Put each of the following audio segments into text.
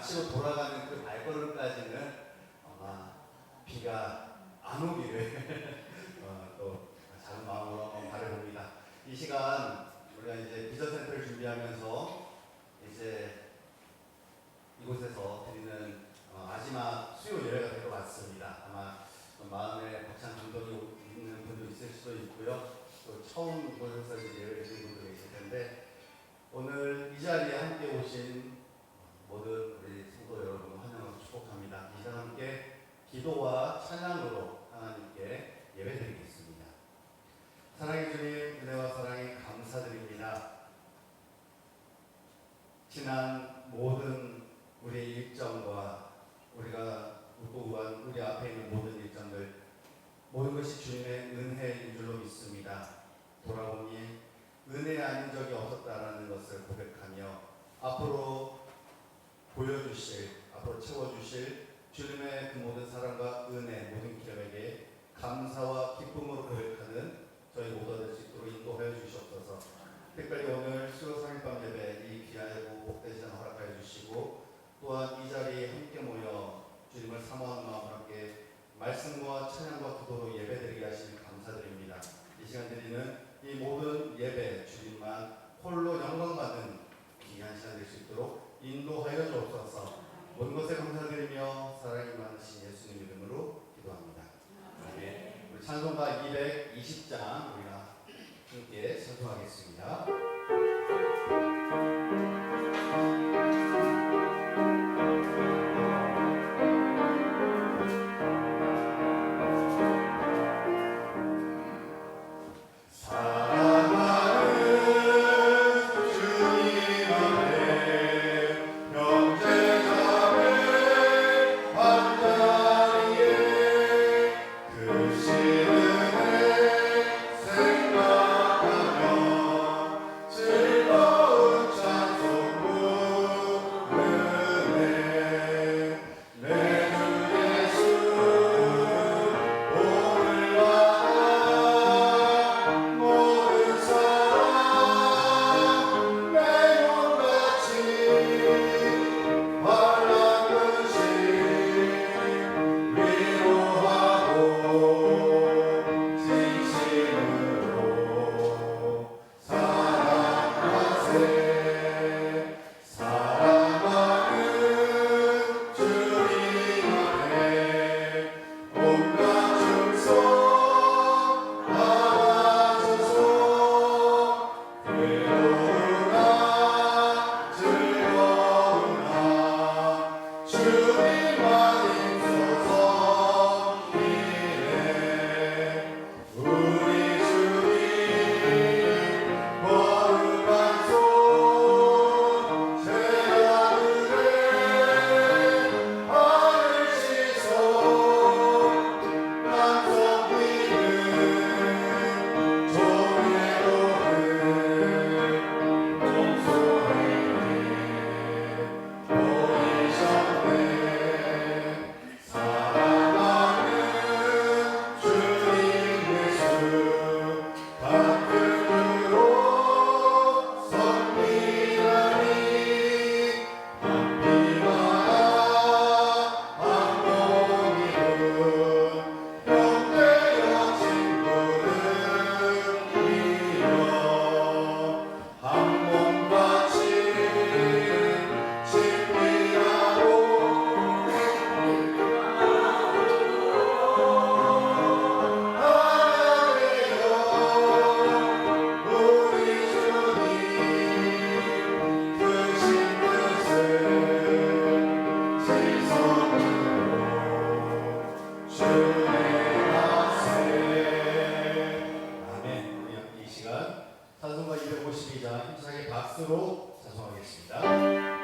마치고 돌아가는 그 발걸음까지는 아마 비가 안 오기를 또 작은 마음으로 한번 바라봅니다. 이 시간 우리가 이제 비전센터를 준비하면서 이제 이곳에서 드리는 마지막 수요 예배가 될 것 같습니다. 아마 마음에 벅찬 감동이 있는 분도 있을 수도 있고요. 또 처음 이곳에서 예배를 드리는 분도 계실 텐데, 오늘 이 자리에 함께 오신 모든 우리 성도 여러분 환영하고 축복합니다. 이 시간 함께 기도와 찬양으로 하나님께 예배드리겠습니다. 사랑의 주님, 은혜와 사랑에 감사드립니다. 지난 모든 우리의 일정과 우리가 우고한 우리 앞에 있는 모든 일정들, 모든 것이 주님의 은혜인 줄로 믿습니다. 돌아보니 은혜 아닌 적이 없었다라는 것을 고백하며 앞으로 보여주실, 앞으로 채워주실 주님의 그 모든 사랑과 은혜, 모든 기업에게 감사와 기쁨으로 고백하는 저희 모두가 될 수 있도록 인도하여 주시옵소서. 특별히 오늘 수요 3일밤 예배 이 귀하고 복된 시간 허락하여 주시고, 또한 이 자리에 함께 모여 주님을 사모하는 마음으로 함께 말씀과 찬양과 기도로 예배드리게 하시니 감사드립니다. 이 시간 드리는 이 모든 예배 주님만 홀로 영광받는 귀한 시간 될 수 있도록 인도하여 주옵소서. 모든 것에 감사드리며 사랑이 많으신 예수님 이름으로 기도합니다. 아멘. 우리 찬송가 220장 우리가 함께 찬송하겠습니다. 찬송가 252장 힘차게 박수로 찬송하겠습니다.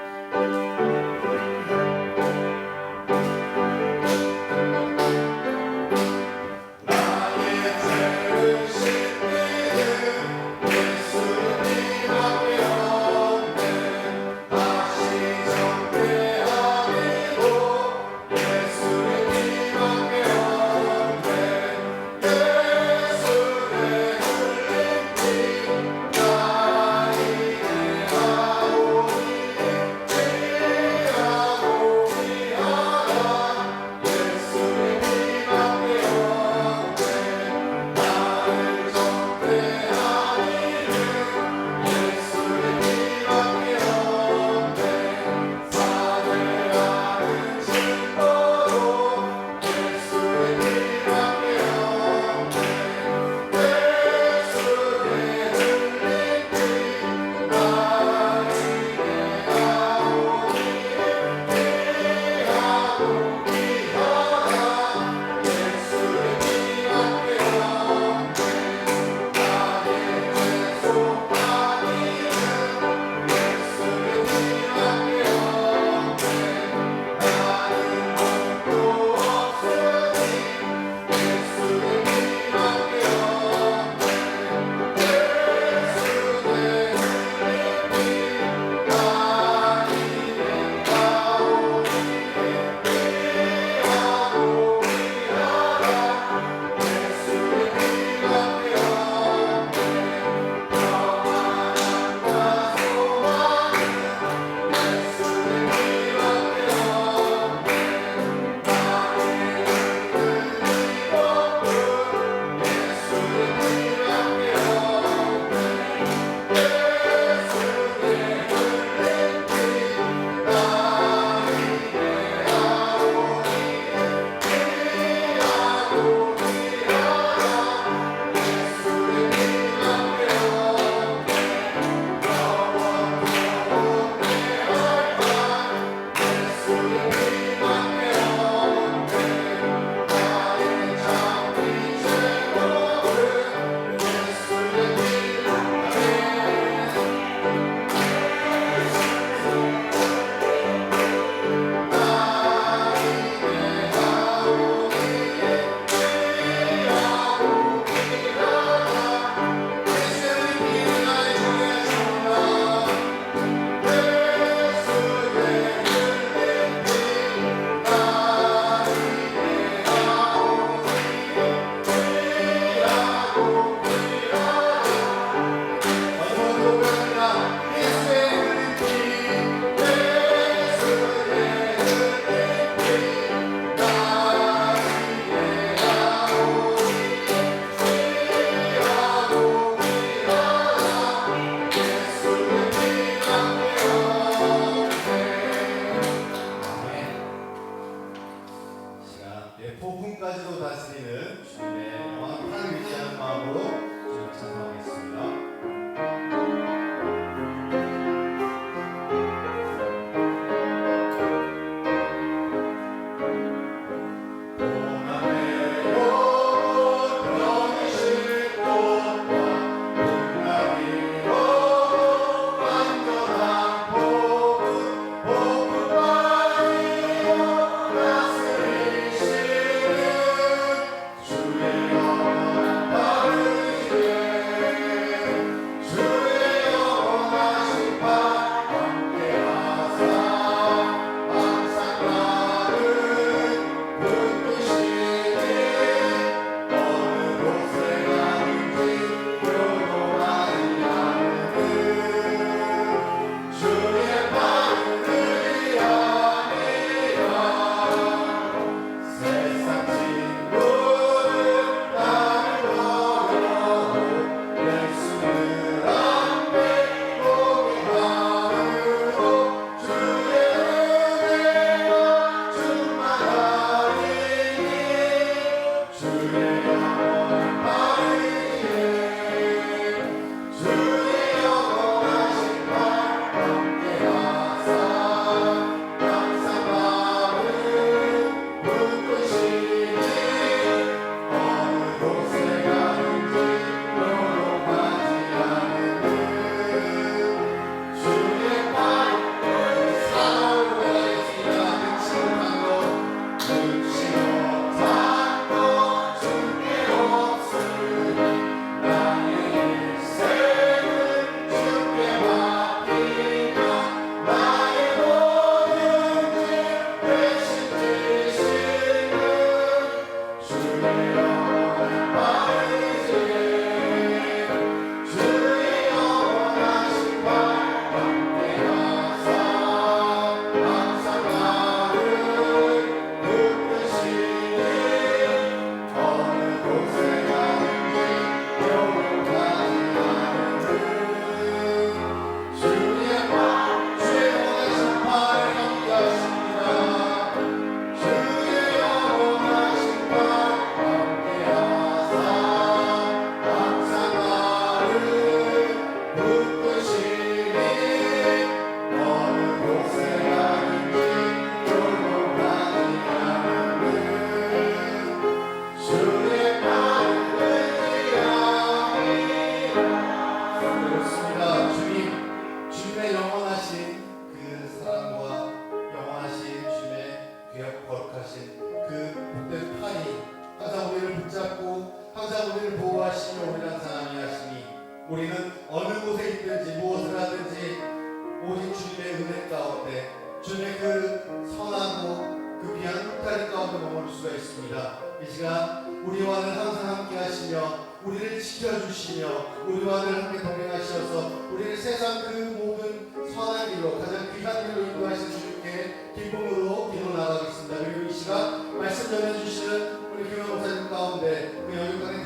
수가 있습니다. 이 시간 우리와 늘 항상 함께 하시며 우리를 지켜주시며 우리와 늘 함께 동행하시어서 우리를 세상 그 모든 선한 길로 가장 귀한 길로 인도하신 주님께 기쁨으로 기도 나가겠습니다. 그리고 이 시간 말씀 전해주시는 우리 교회 목사님 가운데 그 여유가는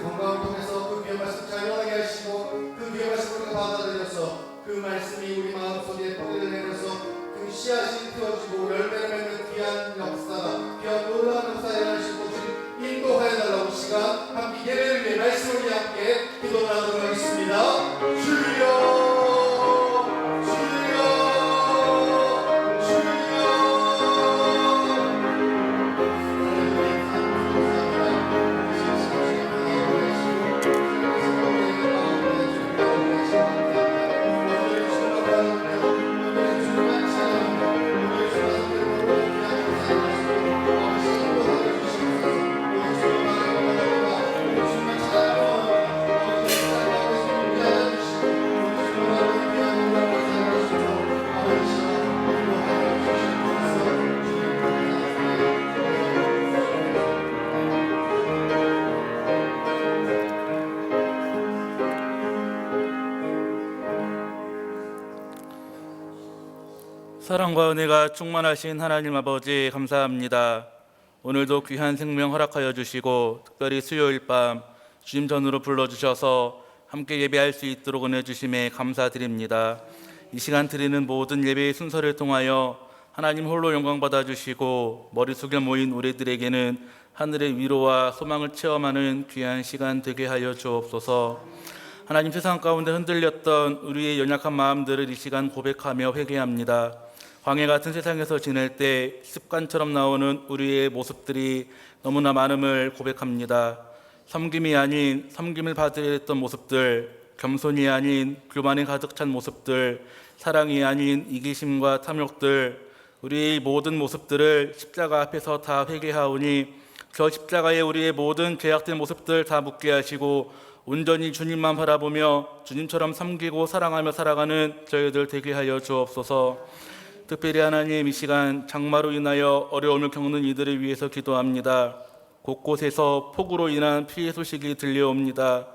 건강을 통해서 그 귀한 말씀 잘 전하게 하시고 그 귀한 말씀을 우리가 받아들여서 그 말씀이 우리 마음속에 뿌리를 내려서 그 씨앗이 튀어지고 열매를 맺는 귀한 역사가 귀한 놀라운 역사가 일어나실 것을 인도하여 달라고 시간 함께 예배를 위해 말씀을 위해 함께 기도하도록 하겠습니다. 주여 사랑과 은혜가 충만하신 하나님 아버지 감사합니다. 오늘도 귀한 생명 허락하여 주시고 특별히 수요일 밤 주님 전으로 불러주셔서 함께 예배할 수 있도록 은혜 주심에 감사드립니다. 이 시간 드리는 모든 예배의 순서를 통하여 하나님 홀로 영광 받아주시고 머리 숙여 모인 우리들에게는 하늘의 위로와 소망을 체험하는 귀한 시간 되게 하여 주옵소서. 하나님, 세상 가운데 흔들렸던 우리의 연약한 마음들을 이 시간 고백하며 회개합니다. 광야 같은 세상에서 지낼 때 습관처럼 나오는 우리의 모습들이 너무나 많음을 고백합니다. 섬김이 아닌 섬김을 받으려 했던 모습들, 겸손이 아닌 교만이 가득 찬 모습들, 사랑이 아닌 이기심과 탐욕들, 우리의 모든 모습들을 십자가 앞에서 다 회개하오니 저 십자가에 우리의 모든 죄악된 모습들 다 묻게 하시고 온전히 주님만 바라보며 주님처럼 섬기고 사랑하며 살아가는 저희들 되게 하여 주옵소서. 특별히 하나님, 이 시간 장마로 인하여 어려움을 겪는 이들을 위해서 기도합니다. 곳곳에서 폭우로 인한 피해 소식이 들려옵니다.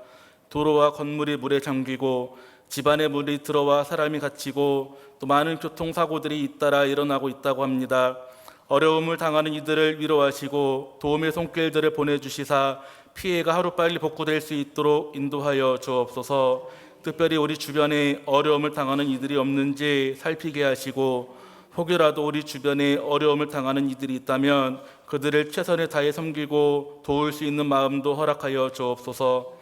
도로와 건물이 물에 잠기고 집안에 물이 들어와 사람이 갇히고 또 많은 교통사고들이 잇따라 일어나고 있다고 합니다. 어려움을 당하는 이들을 위로하시고 도움의 손길들을 보내주시사 피해가 하루빨리 복구될 수 있도록 인도하여 주옵소서. 특별히 우리 주변에 어려움을 당하는 이들이 없는지 살피게 하시고 혹여라도 우리 주변에 어려움을 당하는 이들이 있다면 그들을 최선을 다해 섬기고 도울 수 있는 마음도 허락하여 주옵소서.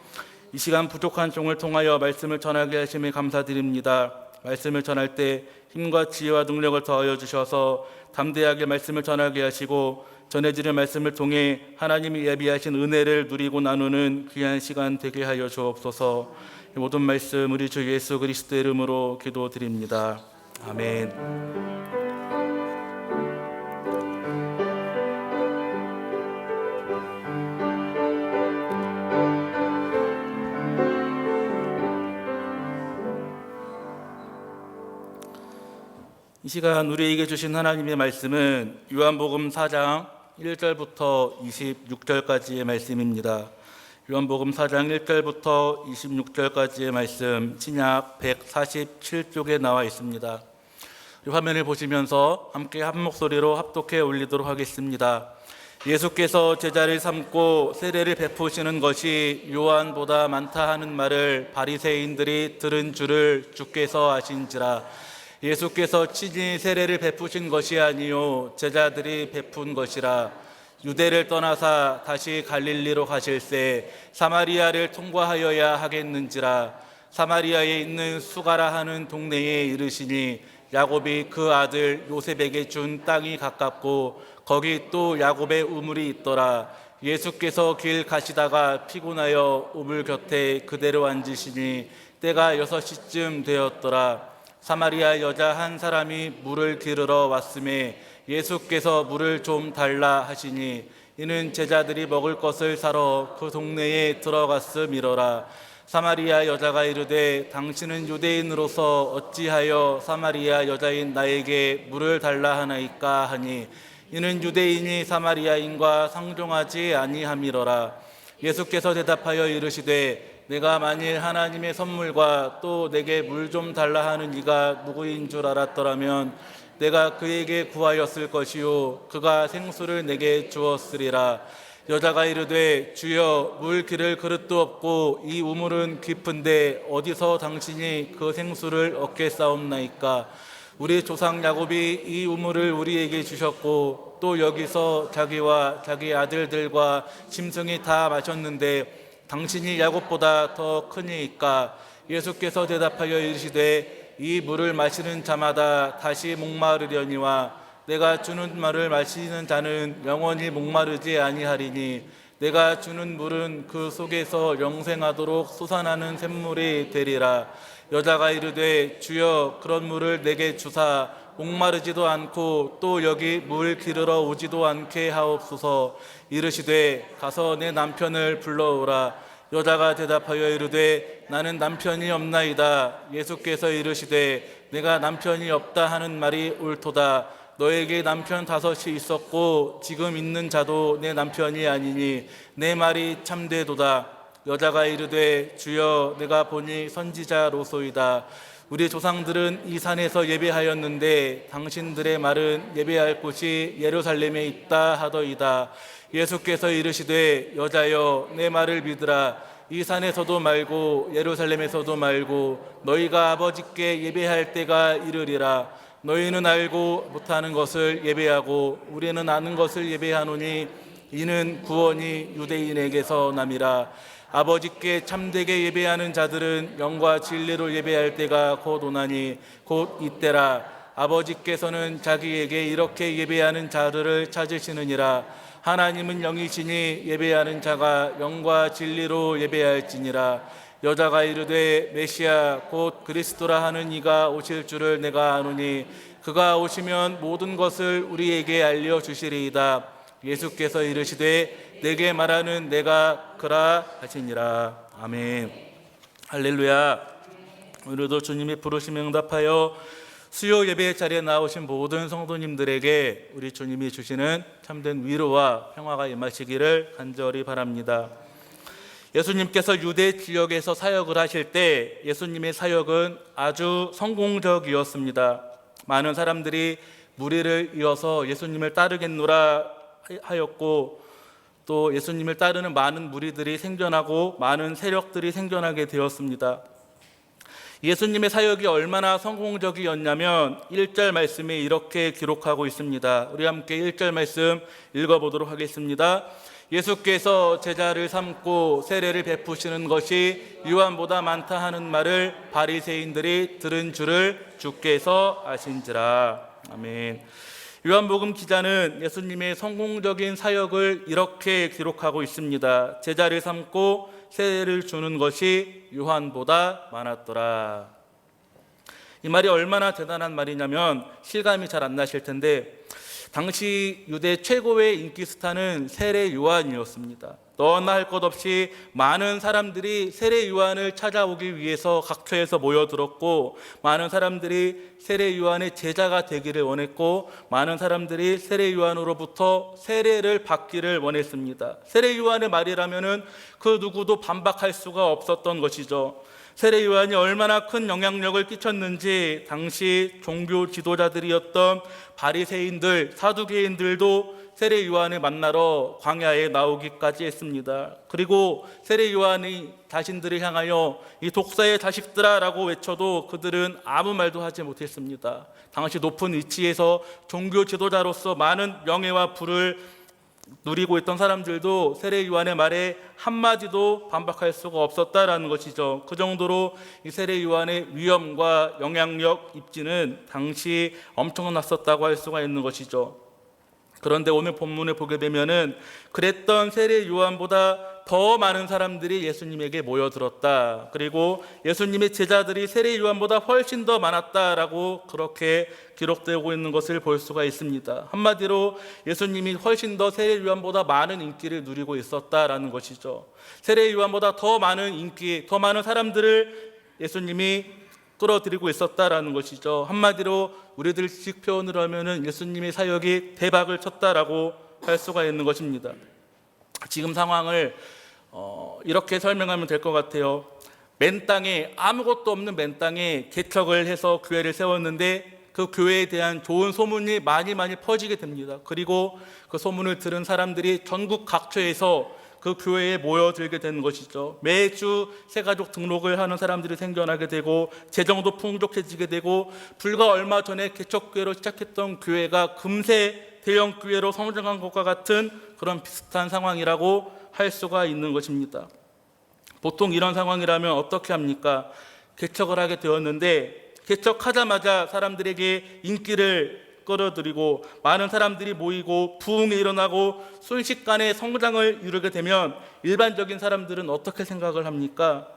이 시간 부족한 종을 통하여 말씀을 전하게 하심에 감사드립니다. 말씀을 전할 때 힘과 지혜와 능력을 더하여 주셔서 담대하게 말씀을 전하게 하시고 전해지는 말씀을 통해 하나님이 예비하신 은혜를 누리고 나누는 귀한 시간 되게 하여 주옵소서. 이 모든 말씀 우리 주 예수 그리스도의 이름으로 기도드립니다. 아멘. 이 시간 우리에게 주신 하나님의 말씀은 요한복음 4장 1절부터 26절까지의 말씀입니다. 요한복음 4장 1절부터 26절까지의 말씀, 신약 147쪽에 나와 있습니다. 화면을 보시면서 함께 한 목소리로 합독해 올리도록 하겠습니다. 예수께서 제자를 삼고 세례를 베푸시는 것이 요한보다 많다 하는 말을 바리새인들이 들은 줄을 주께서 아신지라. 예수께서 친히 세례를 베푸신 것이 아니요 제자들이 베푼 것이라. 유대를 떠나사 다시 갈릴리로 가실새 사마리아를 통과하여야 하겠는지라. 사마리아에 있는 수가라 하는 동네에 이르시니 야곱이 그 아들 요셉에게 준 땅이 가깝고 거기 또 야곱의 우물이 있더라. 예수께서 길 가시다가 피곤하여 우물 곁에 그대로 앉으시니 때가 6시쯤 되었더라. 사마리아 여자 한 사람이 물을 기르러 왔음에 예수께서 물을 좀 달라 하시니 이는 제자들이 먹을 것을 사러 그 동네에 들어갔음이로라. 사마리아 여자가 이르되 당신은 유대인으로서 어찌하여 사마리아 여자인 나에게 물을 달라 하나이까 하니 이는 유대인이 사마리아인과 상종하지 아니함이로라. 예수께서 대답하여 이르시되 내가 만일 하나님의 선물과 또 내게 물 좀 달라 하는 이가 누구인 줄 알았더라면 내가 그에게 구하였을 것이요 그가 생수를 내게 주었으리라. 여자가 이르되 주여 물 기를 그릇도 없고 이 우물은 깊은데 어디서 당신이 그 생수를 얻겠사옵나이까. 우리 조상 야곱이 이 우물을 우리에게 주셨고 또 여기서 자기와 자기 아들들과 짐승이 다 마셨는데 당신이 야곱보다 더 크니이까. 예수께서 대답하여 이르시되 이 물을 마시는 자마다 다시 목마르려니와 내가 주는 말을 마시는 자는 영원히 목마르지 아니하리니 내가 주는 물은 그 속에서 영생하도록 솟아나는 샘물이 되리라. 여자가 이르되 주여 그런 물을 내게 주사 목마르지도 않고 또 여기 물 기르러 오지도 않게 하옵소서. 이르시되 가서 내 남편을 불러오라. 여자가 대답하여 이르되 나는 남편이 없나이다. 예수께서 이르시되 내가 남편이 없다 하는 말이 옳도다. 너에게 남편 5이 있었고 지금 있는 자도 내 남편이 아니니 내 말이 참되도다. 여자가 이르되 주여 내가 보니 선지자로소이다. 우리 조상들은 이 산에서 예배하였는데 당신들의 말은 예배할 곳이 예루살렘에 있다 하더이다. 예수께서 이르시되 여자여 내 말을 믿으라. 이 산에서도 말고 예루살렘에서도 말고 너희가 아버지께 예배할 때가 이르리라. 너희는 알고 못하는 것을 예배하고 우리는 아는 것을 예배하노니 이는 구원이 유대인에게서 남이라. 아버지께 참되게 예배하는 자들은 영과 진리로 예배할 때가 곧 오나니 곧 이때라. 아버지께서는 자기에게 이렇게 예배하는 자들을 찾으시느니라. 하나님은 영이시니 예배하는 자가 영과 진리로 예배할지니라. 여자가 이르되 메시아 곧 그리스도라 하는 이가 오실 줄을 내가 아노니 그가 오시면 모든 것을 우리에게 알려주시리이다. 예수께서 이르시되 내게 말하는 내가 그라 하시니라. 아멘. 할렐루야. 오늘도 주님이 부르심에 응답하여 수요 예배 자리에 나오신 모든 성도님들에게 우리 주님이 주시는 참된 위로와 평화가 임하시기를 간절히 바랍니다. 예수님께서 유대 지역에서 사역을 하실 때 예수님의 사역은 아주 성공적이었습니다. 많은 사람들이 무리를 이어서 예수님을 따르겠노라 하였고 또 예수님을 따르는 많은 무리들이 생겨나고 많은 세력들이 생겨나게 되었습니다. 예수님의 사역이 얼마나 성공적이었냐면 1절 말씀에 이렇게 기록하고 있습니다. 우리 함께 1절 말씀 읽어보도록 하겠습니다. 예수께서 제자를 삼고 세례를 베푸시는 것이 요한보다 많다 하는 말을 바리새인들이 들은 줄을 주께서 아신지라. 아멘. 요한복음 기자는 예수님의 성공적인 사역을 이렇게 기록하고 있습니다. 제자를 삼고 세례를 주는 것이 요한보다 많았더라. 이 말이 얼마나 대단한 말이냐면 실감이 잘 안 나실 텐데 당시 유대 최고의 인기 스타는 세례 요한이었습니다. 너나 할 것 없이 많은 사람들이 세례 요한을 찾아오기 위해서 각처에서 모여들었고 많은 사람들이 세례 요한의 제자가 되기를 원했고 많은 사람들이 세례 요한으로부터 세례를 받기를 원했습니다. 세례 요한의 말이라면은 그 누구도 반박할 수가 없었던 것이죠. 세례 요한이 얼마나 큰 영향력을 끼쳤는지 당시 종교 지도자들이었던 바리새인들, 사두개인들도 세례 요한을 만나러 광야에 나오기까지 했습니다. 그리고 세례 요한이 자신들을 향하여 이 독사의 자식들아라고 외쳐도 그들은 아무 말도 하지 못했습니다. 당시 높은 위치에서 종교 지도자로서 많은 명예와 부를 누리고 있던 사람들도 세례 요한의 말에 한마디도 반박할 수가 없었다라는 것이죠. 그 정도로 이 세례 요한의 위엄과 영향력 입지는 당시 엄청났었다고 할 수가 있는 것이죠. 그런데 오늘 본문을 보게 되면은 그랬던 세례 요한보다 더 많은 사람들이 예수님에게 모여들었다. 그리고 예수님의 제자들이 세례 요한보다 훨씬 더 많았다라고 그렇게 기록되고 있는 것을 볼 수가 있습니다. 한마디로 예수님이 훨씬 더 세례 요한보다 많은 인기를 누리고 있었다라는 것이죠. 세례 요한보다 더 많은 인기, 더 많은 사람들을 예수님이 끌어들이고 있었다라는 것이죠. 한마디로 우리들식 표현으로 하면은 예수님의 사역이 대박을 쳤다라고 할 수가 있는 것입니다. 지금 상황을 이렇게 설명하면 될 것 같아요. 맨 땅에, 아무것도 없는 맨 땅에 개척을 해서 교회를 세웠는데 그 교회에 대한 좋은 소문이 많이 퍼지게 됩니다. 그리고 그 소문을 들은 사람들이 전국 각처에서 그 교회에 모여들게 되는 것이죠. 매주 새가족 등록을 하는 사람들이 생겨나게 되고 재정도 풍족해지게 되고 불과 얼마 전에 개척교회로 시작했던 교회가 금세 대형 교회로 성장한 것과 같은 그런 비슷한 상황이라고 할 수가 있는 것입니다. 보통 이런 상황이라면 어떻게 합니까? 개척을 하게 되었는데 개척하자마자 사람들에게 인기를 끌어들이고 많은 사람들이 모이고 부흥이 일어나고 순식간에 성장을 이루게 되면 일반적인 사람들은 어떻게 생각을 합니까?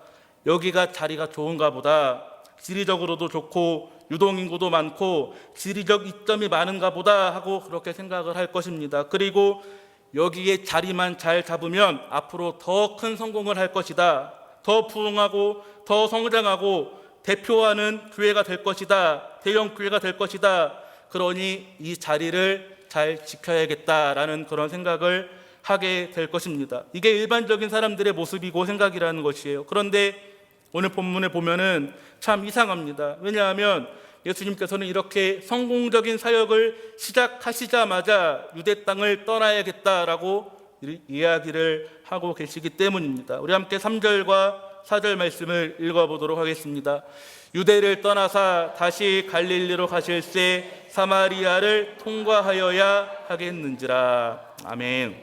여기가 자리가 좋은가 보다, 지리적으로도 좋고 유동인구도 많고 지리적 이점이 많은가 보다 하고 그렇게 생각을 할 것입니다. 그리고 여기에 자리만 잘 잡으면 앞으로 더 큰 성공을 할 것이다, 더 부흥하고 더 성장하고 대표하는 교회가 될 것이다, 대형 교회가 될 것이다, 그러니 이 자리를 잘 지켜야겠다라는 그런 생각을 하게 될 것입니다. 이게 일반적인 사람들의 모습이고 생각이라는 것이에요. 그런데 오늘 본문에 보면은 참 이상합니다. 왜냐하면 예수님께서는 이렇게 성공적인 사역을 시작하시자마자 유대 땅을 떠나야겠다라고 이야기를 하고 계시기 때문입니다. 우리 함께 3절과 4절 말씀을 읽어보도록 하겠습니다. 유대를 떠나사 다시 갈릴리로 가실새 사마리아를 통과하여야 하겠는지라. 아멘.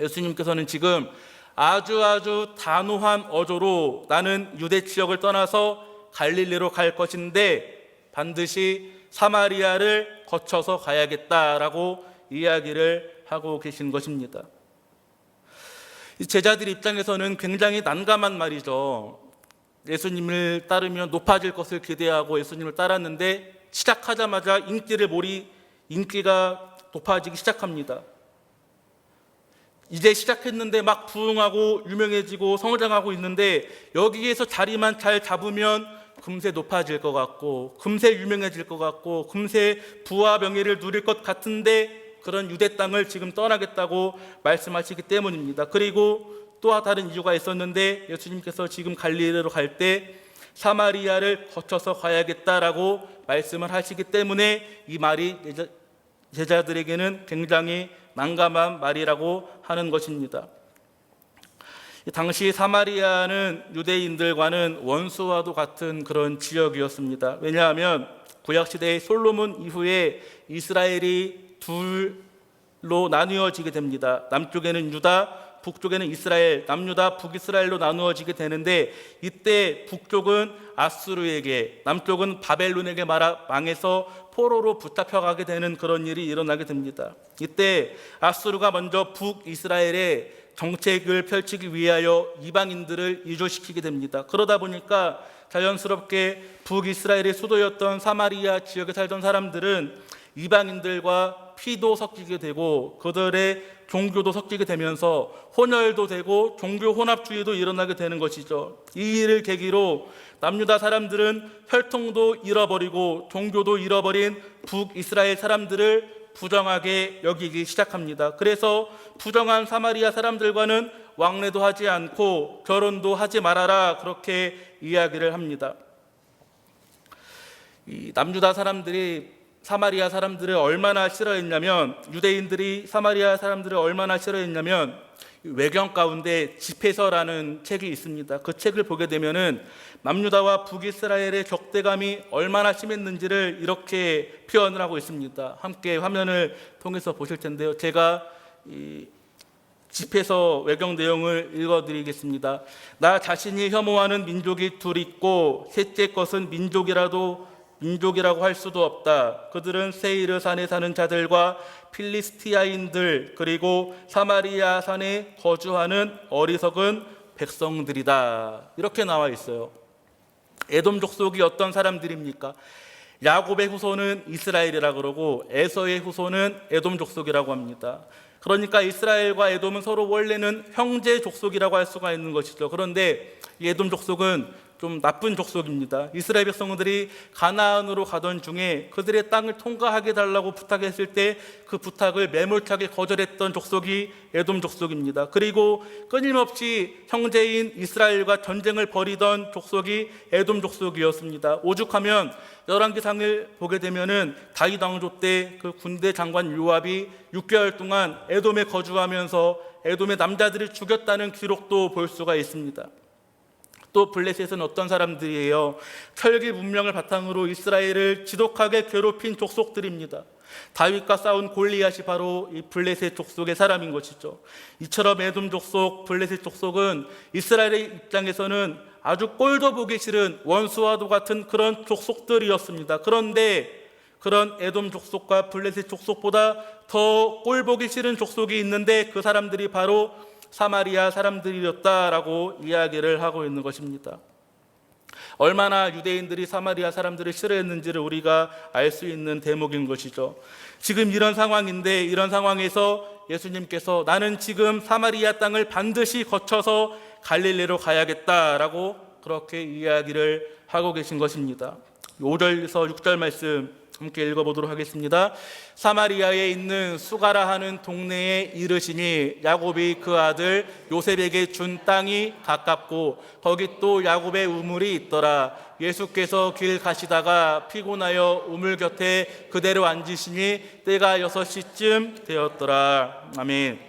예수님께서는 지금 아주 단호한 어조로 나는 유대 지역을 떠나서 갈릴리로 갈 것인데 반드시 사마리아를 거쳐서 가야겠다라고 이야기를 하고 계신 것입니다. 제자들 입장에서는 굉장히 난감한 말이죠. 예수님을 따르면 높아질 것을 기대하고 예수님을 따랐는데 시작하자마자 인기가 높아지기 시작합니다. 이제 시작했는데 막 부흥하고 유명해지고 성장하고 있는데 여기에서 자리만 잘 잡으면 금세 높아질 것 같고 금세 유명해질 것 같고 금세 부와 명예를 누릴 것 같은데 그런 유대 땅을 지금 떠나겠다고 말씀하시기 때문입니다. 그리고 또 다른 이유가 있었는데 예수님께서 지금 갈릴리로 갈 때 사마리아를 거쳐서 가야겠다라고 말씀을 하시기 때문에 이 말이 제자들에게는 굉장히 난감한 말이라고 하는 것입니다. 당시 사마리아는 유대인들과는 원수와도 같은 그런 지역이었습니다. 왜냐하면 구약시대의 솔로몬 이후에 이스라엘이 둘로 나누어지게 됩니다. 남쪽에는 유다, 북쪽에는 이스라엘, 남유다, 북이스라엘로 나누어지게 되는데 이때 북쪽은 아수르에게, 남쪽은 바벨론에게 망해서 포로로 붙잡혀가게 되는 그런 일이 일어나게 됩니다. 이때 아수르가 먼저 북이스라엘에 정책을 펼치기 위하여 이방인들을 이주시키게 됩니다. 그러다 보니까 자연스럽게 북이스라엘의 수도였던 사마리아 지역에 살던 사람들은 이방인들과 피도 섞이게 되고 그들의 종교도 섞이게 되면서 혼혈도 되고 종교 혼합주의도 일어나게 되는 것이죠. 이 일을 계기로 남유다 사람들은 혈통도 잃어버리고 종교도 잃어버린 북이스라엘 사람들을 부정하게 여기기 시작합니다. 그래서 부정한 사마리아 사람들과는 왕래도 하지 않고 결혼도 하지 말아라 그렇게 이야기를 합니다. 이 남유다 사람들이 사마리아 사람들을 얼마나 싫어했냐면, 유대인들이 사마리아 사람들을 얼마나 싫어했냐면 외경 가운데 집회서라는 책이 있습니다. 그 책을 보게 되면은 남유다와 북이스라엘의 적대감이 얼마나 심했는지를 이렇게 표현을 하고 있습니다. 함께 화면을 통해서 보실 텐데요. 제가 이 집회서 외경 내용을 읽어드리겠습니다. 나 자신이 혐오하는 민족이 둘 있고 셋째 것은 민족이라고 할 수도 없다. 그들은 세이르 산에 사는 자들과 필리스티아인들 그리고 사마리아 산에 거주하는 어리석은 백성들이다. 이렇게 나와 있어요. 에돔 족속이 어떤 사람들입니까? 야곱의 후손은 이스라엘이라 그러고 에서의 후손은 에돔 족속이라고 합니다. 그러니까 이스라엘과 에돔은 서로 원래는 형제 족속이라고 할 수가 있는 것이죠. 그런데 이 에돔 족속은 좀 나쁜 족속입니다. 이스라엘 백성들이 가나안으로 가던 중에 그들의 땅을 통과하게 달라고 부탁했을 때 그 부탁을 매몰차게 거절했던 족속이 에돔 족속입니다. 그리고 끊임없이 형제인 이스라엘과 전쟁을 벌이던 족속이 에돔 족속이었습니다. 오죽하면 열왕기상을 보게 되면은 다윗 왕조 때 그 군대 장관 요압이 6개월 동안 에돔에 거주하면서 에돔의 남자들을 죽였다는 기록도 볼 수가 있습니다. 또 블레셋은 어떤 사람들이에요? 철기 문명을 바탕으로 이스라엘을 지독하게 괴롭힌 족속들입니다. 다윗과 싸운 골리앗이 바로 이 블레셋 족속의 사람인 것이죠. 이처럼 에돔 족속, 블레셋 족속은 이스라엘의 입장에서는 아주 꼴도 보기 싫은 원수와도 같은 그런 족속들이었습니다. 그런데 그런 에돔 족속과 블레셋 족속보다 더 꼴 보기 싫은 족속이 있는데 그 사람들이 바로 사마리아 사람들이었다라고 이야기를 하고 있는 것입니다. 얼마나 유대인들이 사마리아 사람들을 싫어했는지를 우리가 알 수 있는 대목인 것이죠. 지금 이런 상황인데 이런 상황에서 예수님께서 나는 지금 사마리아 땅을 반드시 거쳐서 갈릴리로 가야겠다라고 그렇게 이야기를 하고 계신 것입니다. 5절에서 6절 말씀 함께 읽어보도록 하겠습니다. 사마리아에 있는 수가라 하는 동네에 이르시니 야곱이 그 아들 요셉에게 준 땅이 가깝고 거기 또 야곱의 우물이 있더라. 예수께서 길 가시다가 피곤하여 우물 곁에 그대로 앉으시니 때가 6시쯤 되었더라. 아멘.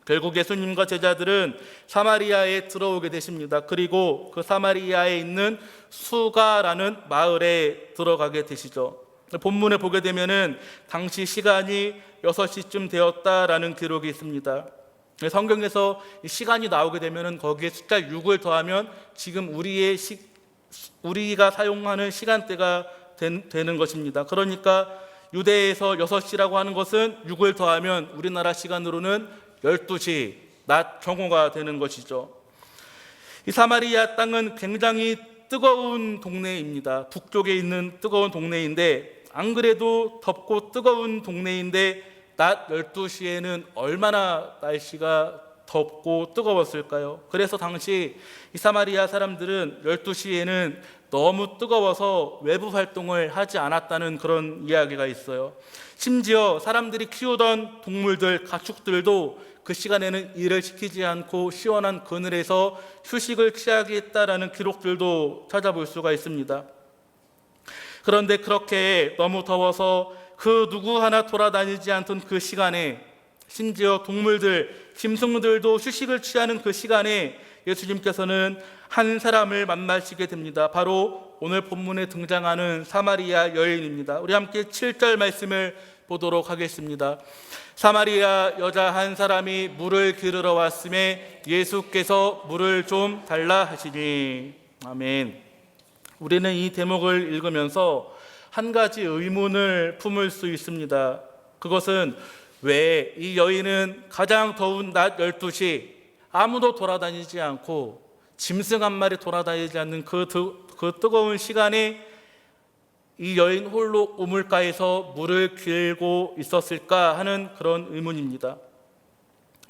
결국 예수님과 제자들은 사마리아에 들어오게 되십니다. 그리고 그 사마리아에 있는 수가라는 마을에 들어가게 되시죠. 본문에 보게 되면은 당시 시간이 6시쯤 되었다라는 기록이 있습니다. 성경에서 시간이 나오게 되면은 거기에 숫자 6을 더하면 지금 우리가 사용하는 시간대가 되는 것입니다. 그러니까 유대에서 6시라고 하는 것은 6을 더하면 우리나라 시간으로는 12시 낮 정오가 되는 것이죠. 이 사마리아 땅은 굉장히 뜨거운 동네입니다. 북쪽에 있는 뜨거운 동네인데 안 그래도 덥고 뜨거운 동네인데 낮 12시에는 얼마나 날씨가 덥고 뜨거웠을까요? 그래서 당시 이 사마리아 사람들은 12시에는 너무 뜨거워서 외부 활동을 하지 않았다는 그런 이야기가 있어요. 심지어 사람들이 키우던 동물들, 가축들도 그 시간에는 일을 시키지 않고 시원한 그늘에서 휴식을 취하겠다라는 기록들도 찾아볼 수가 있습니다. 그런데 그렇게 너무 더워서 그 누구 하나 돌아다니지 않던 그 시간에 심지어 동물들, 짐승들도 휴식을 취하는 그 시간에 예수님께서는 한 사람을 만나시게 됩니다. 바로 오늘 본문에 등장하는 사마리아 여인입니다. 우리 함께 7절 말씀을 보도록 하겠습니다. 사마리아 여자 한 사람이 물을 기르러 왔음에 예수께서 물을 좀 달라 하시니. 아멘. 우리는 이 대목을 읽으면서 한 가지 의문을 품을 수 있습니다. 그것은 왜 이 여인은 가장 더운 낮 12시 아무도 돌아다니지 않고 짐승 한 마리 돌아다니지 않는 그 뜨거운 시간에 이 여인 홀로 우물가에서 물을 길고 있었을까 하는 그런 의문입니다.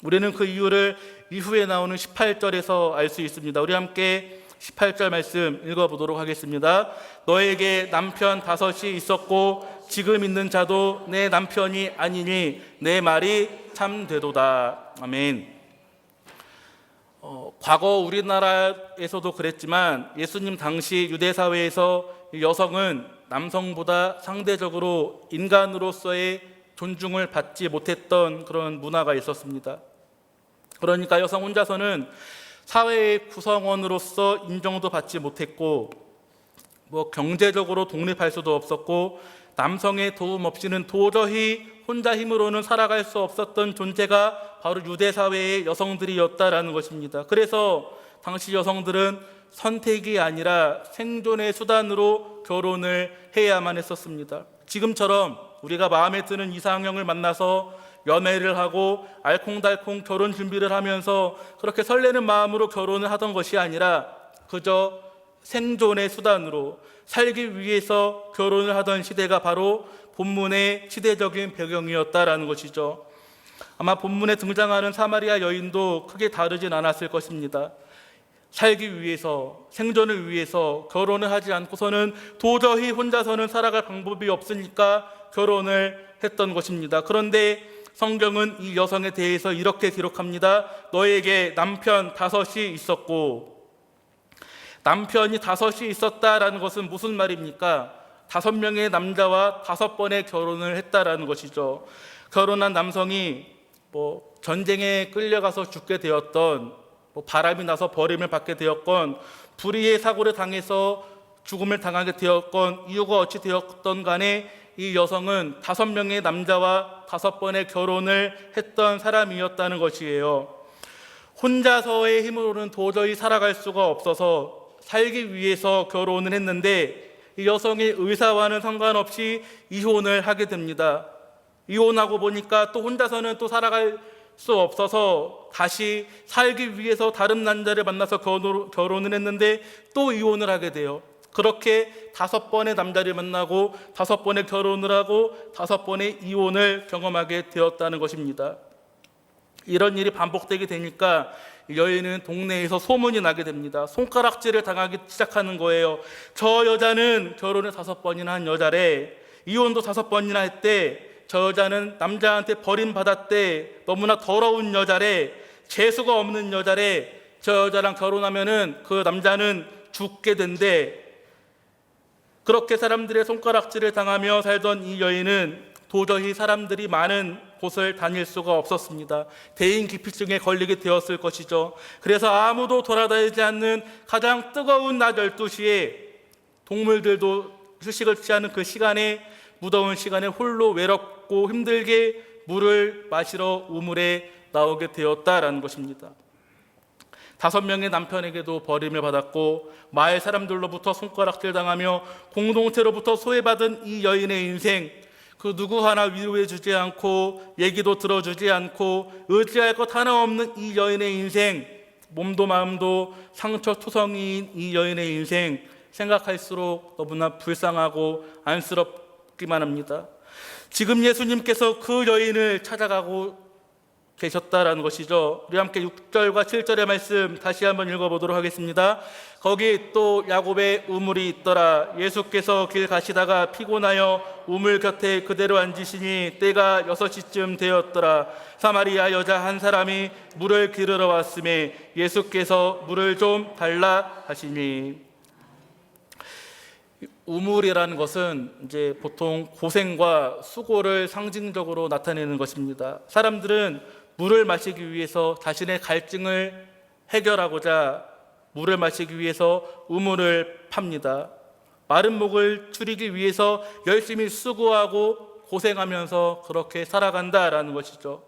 우리는 그 이유를 이후에 나오는 18절에서 알 수 있습니다. 우리 함께 18절 말씀 읽어보도록 하겠습니다. 너에게 남편 5이 있었고 지금 있는 자도 내 남편이 아니니 내 말이 참되도다. 아멘. 과거 우리나라에서도 그랬지만 예수님 당시 유대사회에서 여성은 남성보다 상대적으로 인간으로서의 존중을 받지 못했던 그런 문화가 있었습니다. 그러니까 여성 혼자서는 사회의 구성원으로서 인정도 받지 못했고 경제적으로 독립할 수도 없었고 남성의 도움 없이는 도저히 혼자 힘으로는 살아갈 수 없었던 존재가 바로 유대 사회의 여성들이었다라는 것입니다. 그래서 당시 여성들은 선택이 아니라 생존의 수단으로 결혼을 해야만 했었습니다. 지금처럼 우리가 마음에 드는 이상형을 만나서 연애를 하고 알콩달콩 결혼 준비를 하면서 그렇게 설레는 마음으로 결혼을 하던 것이 아니라 그저 생존의 수단으로 살기 위해서 결혼을 하던 시대가 바로 본문의 시대적인 배경이었다라는 것이죠. 아마 본문에 등장하는 사마리아 여인도 크게 다르진 않았을 것입니다. 살기 위해서, 생존을 위해서 결혼을 하지 않고서는 도저히 혼자서는 살아갈 방법이 없으니까 결혼을 했던 것입니다. 그런데 성경은 이 여성에 대해서 이렇게 기록합니다. 너에게 남편 5이 있었고, 남편이 5이 있었다라는 것은 무슨 말입니까? 5명의 남자와 5번의 결혼을 했다라는 것이죠. 결혼한 남성이 전쟁에 끌려가서 죽게 되었던, 바람이 나서 버림을 받게 되었건, 불의의 사고를 당해서 죽음을 당하게 되었건, 이유가 어찌 되었던 간에 이 여성은 5명의 남자와 5번의 결혼을 했던 사람이었다는 것이에요. 혼자서의 힘으로는 도저히 살아갈 수가 없어서 살기 위해서 결혼을 했는데, 이 여성의 의사와는 상관없이 이혼을 하게 됩니다. 이혼하고 보니까 또 혼자서는 또 살아갈 수 없어서 다시 살기 위해서 다른 남자를 만나서 결혼을 했는데 또 이혼을 하게 돼요. 그렇게 5번의 남자를 만나고 5번의 결혼을 하고 5번의 이혼을 경험하게 되었다는 것입니다. 이런 일이 반복되게 되니까 여인은 동네에서 소문이 나게 됩니다. 손가락질을 당하기 시작하는 거예요. 저 여자는 결혼을 5번이나 한 여자래, 이혼도 5번이나 했대, 저 여자는 남자한테 버림받았대, 너무나 더러운 여자래, 재수가 없는 여자래, 저 여자랑 결혼하면은 그 남자는 죽게 된대. 그렇게 사람들의 손가락질을 당하며 살던 이 여인은 도저히 사람들이 많은 곳을 다닐 수가 없었습니다. 대인기피증에 걸리게 되었을 것이죠. 그래서 아무도 돌아다니지 않는 가장 뜨거운 낮 12시에 동물들도 휴식을 취하는 그 시간에, 무더운 시간에 홀로 외롭고 힘들게 물을 마시러 우물에 나오게 되었다라는 것입니다. 5명의 남편에게도 버림을 받았고 마을 사람들로부터 손가락질 당하며 공동체로부터 소외받은 이 여인의 인생, 그 누구 하나 위로해 주지 않고 얘기도 들어주지 않고 의지할 것 하나 없는 이 여인의 인생, 몸도 마음도 상처투성이인 이 여인의 인생, 생각할수록 너무나 불쌍하고 안쓰럽기만 합니다. 지금 예수님께서 그 여인을 찾아가고 계셨다라는 것이죠. 우리 함께 6절과 7절의 말씀 다시 한번 읽어보도록 하겠습니다. 거기 또 야곱의 우물이 있더라. 예수께서 길 가시다가 피곤하여 우물 곁에 그대로 앉으시니 때가 6시쯤 되었더라. 사마리아 여자 한 사람이 물을 기르러 왔음에 예수께서 물을 좀 달라 하시니. 우물이라는 것은 이제 보통 고생과 수고를 상징적으로 나타내는 것입니다. 사람들은 물을 마시기 위해서 자신의 갈증을 해결하고자 물을 마시기 위해서 우물을 팝니다. 마른 목을 추리기 위해서 열심히 수고하고 고생하면서 그렇게 살아간다라는 것이죠.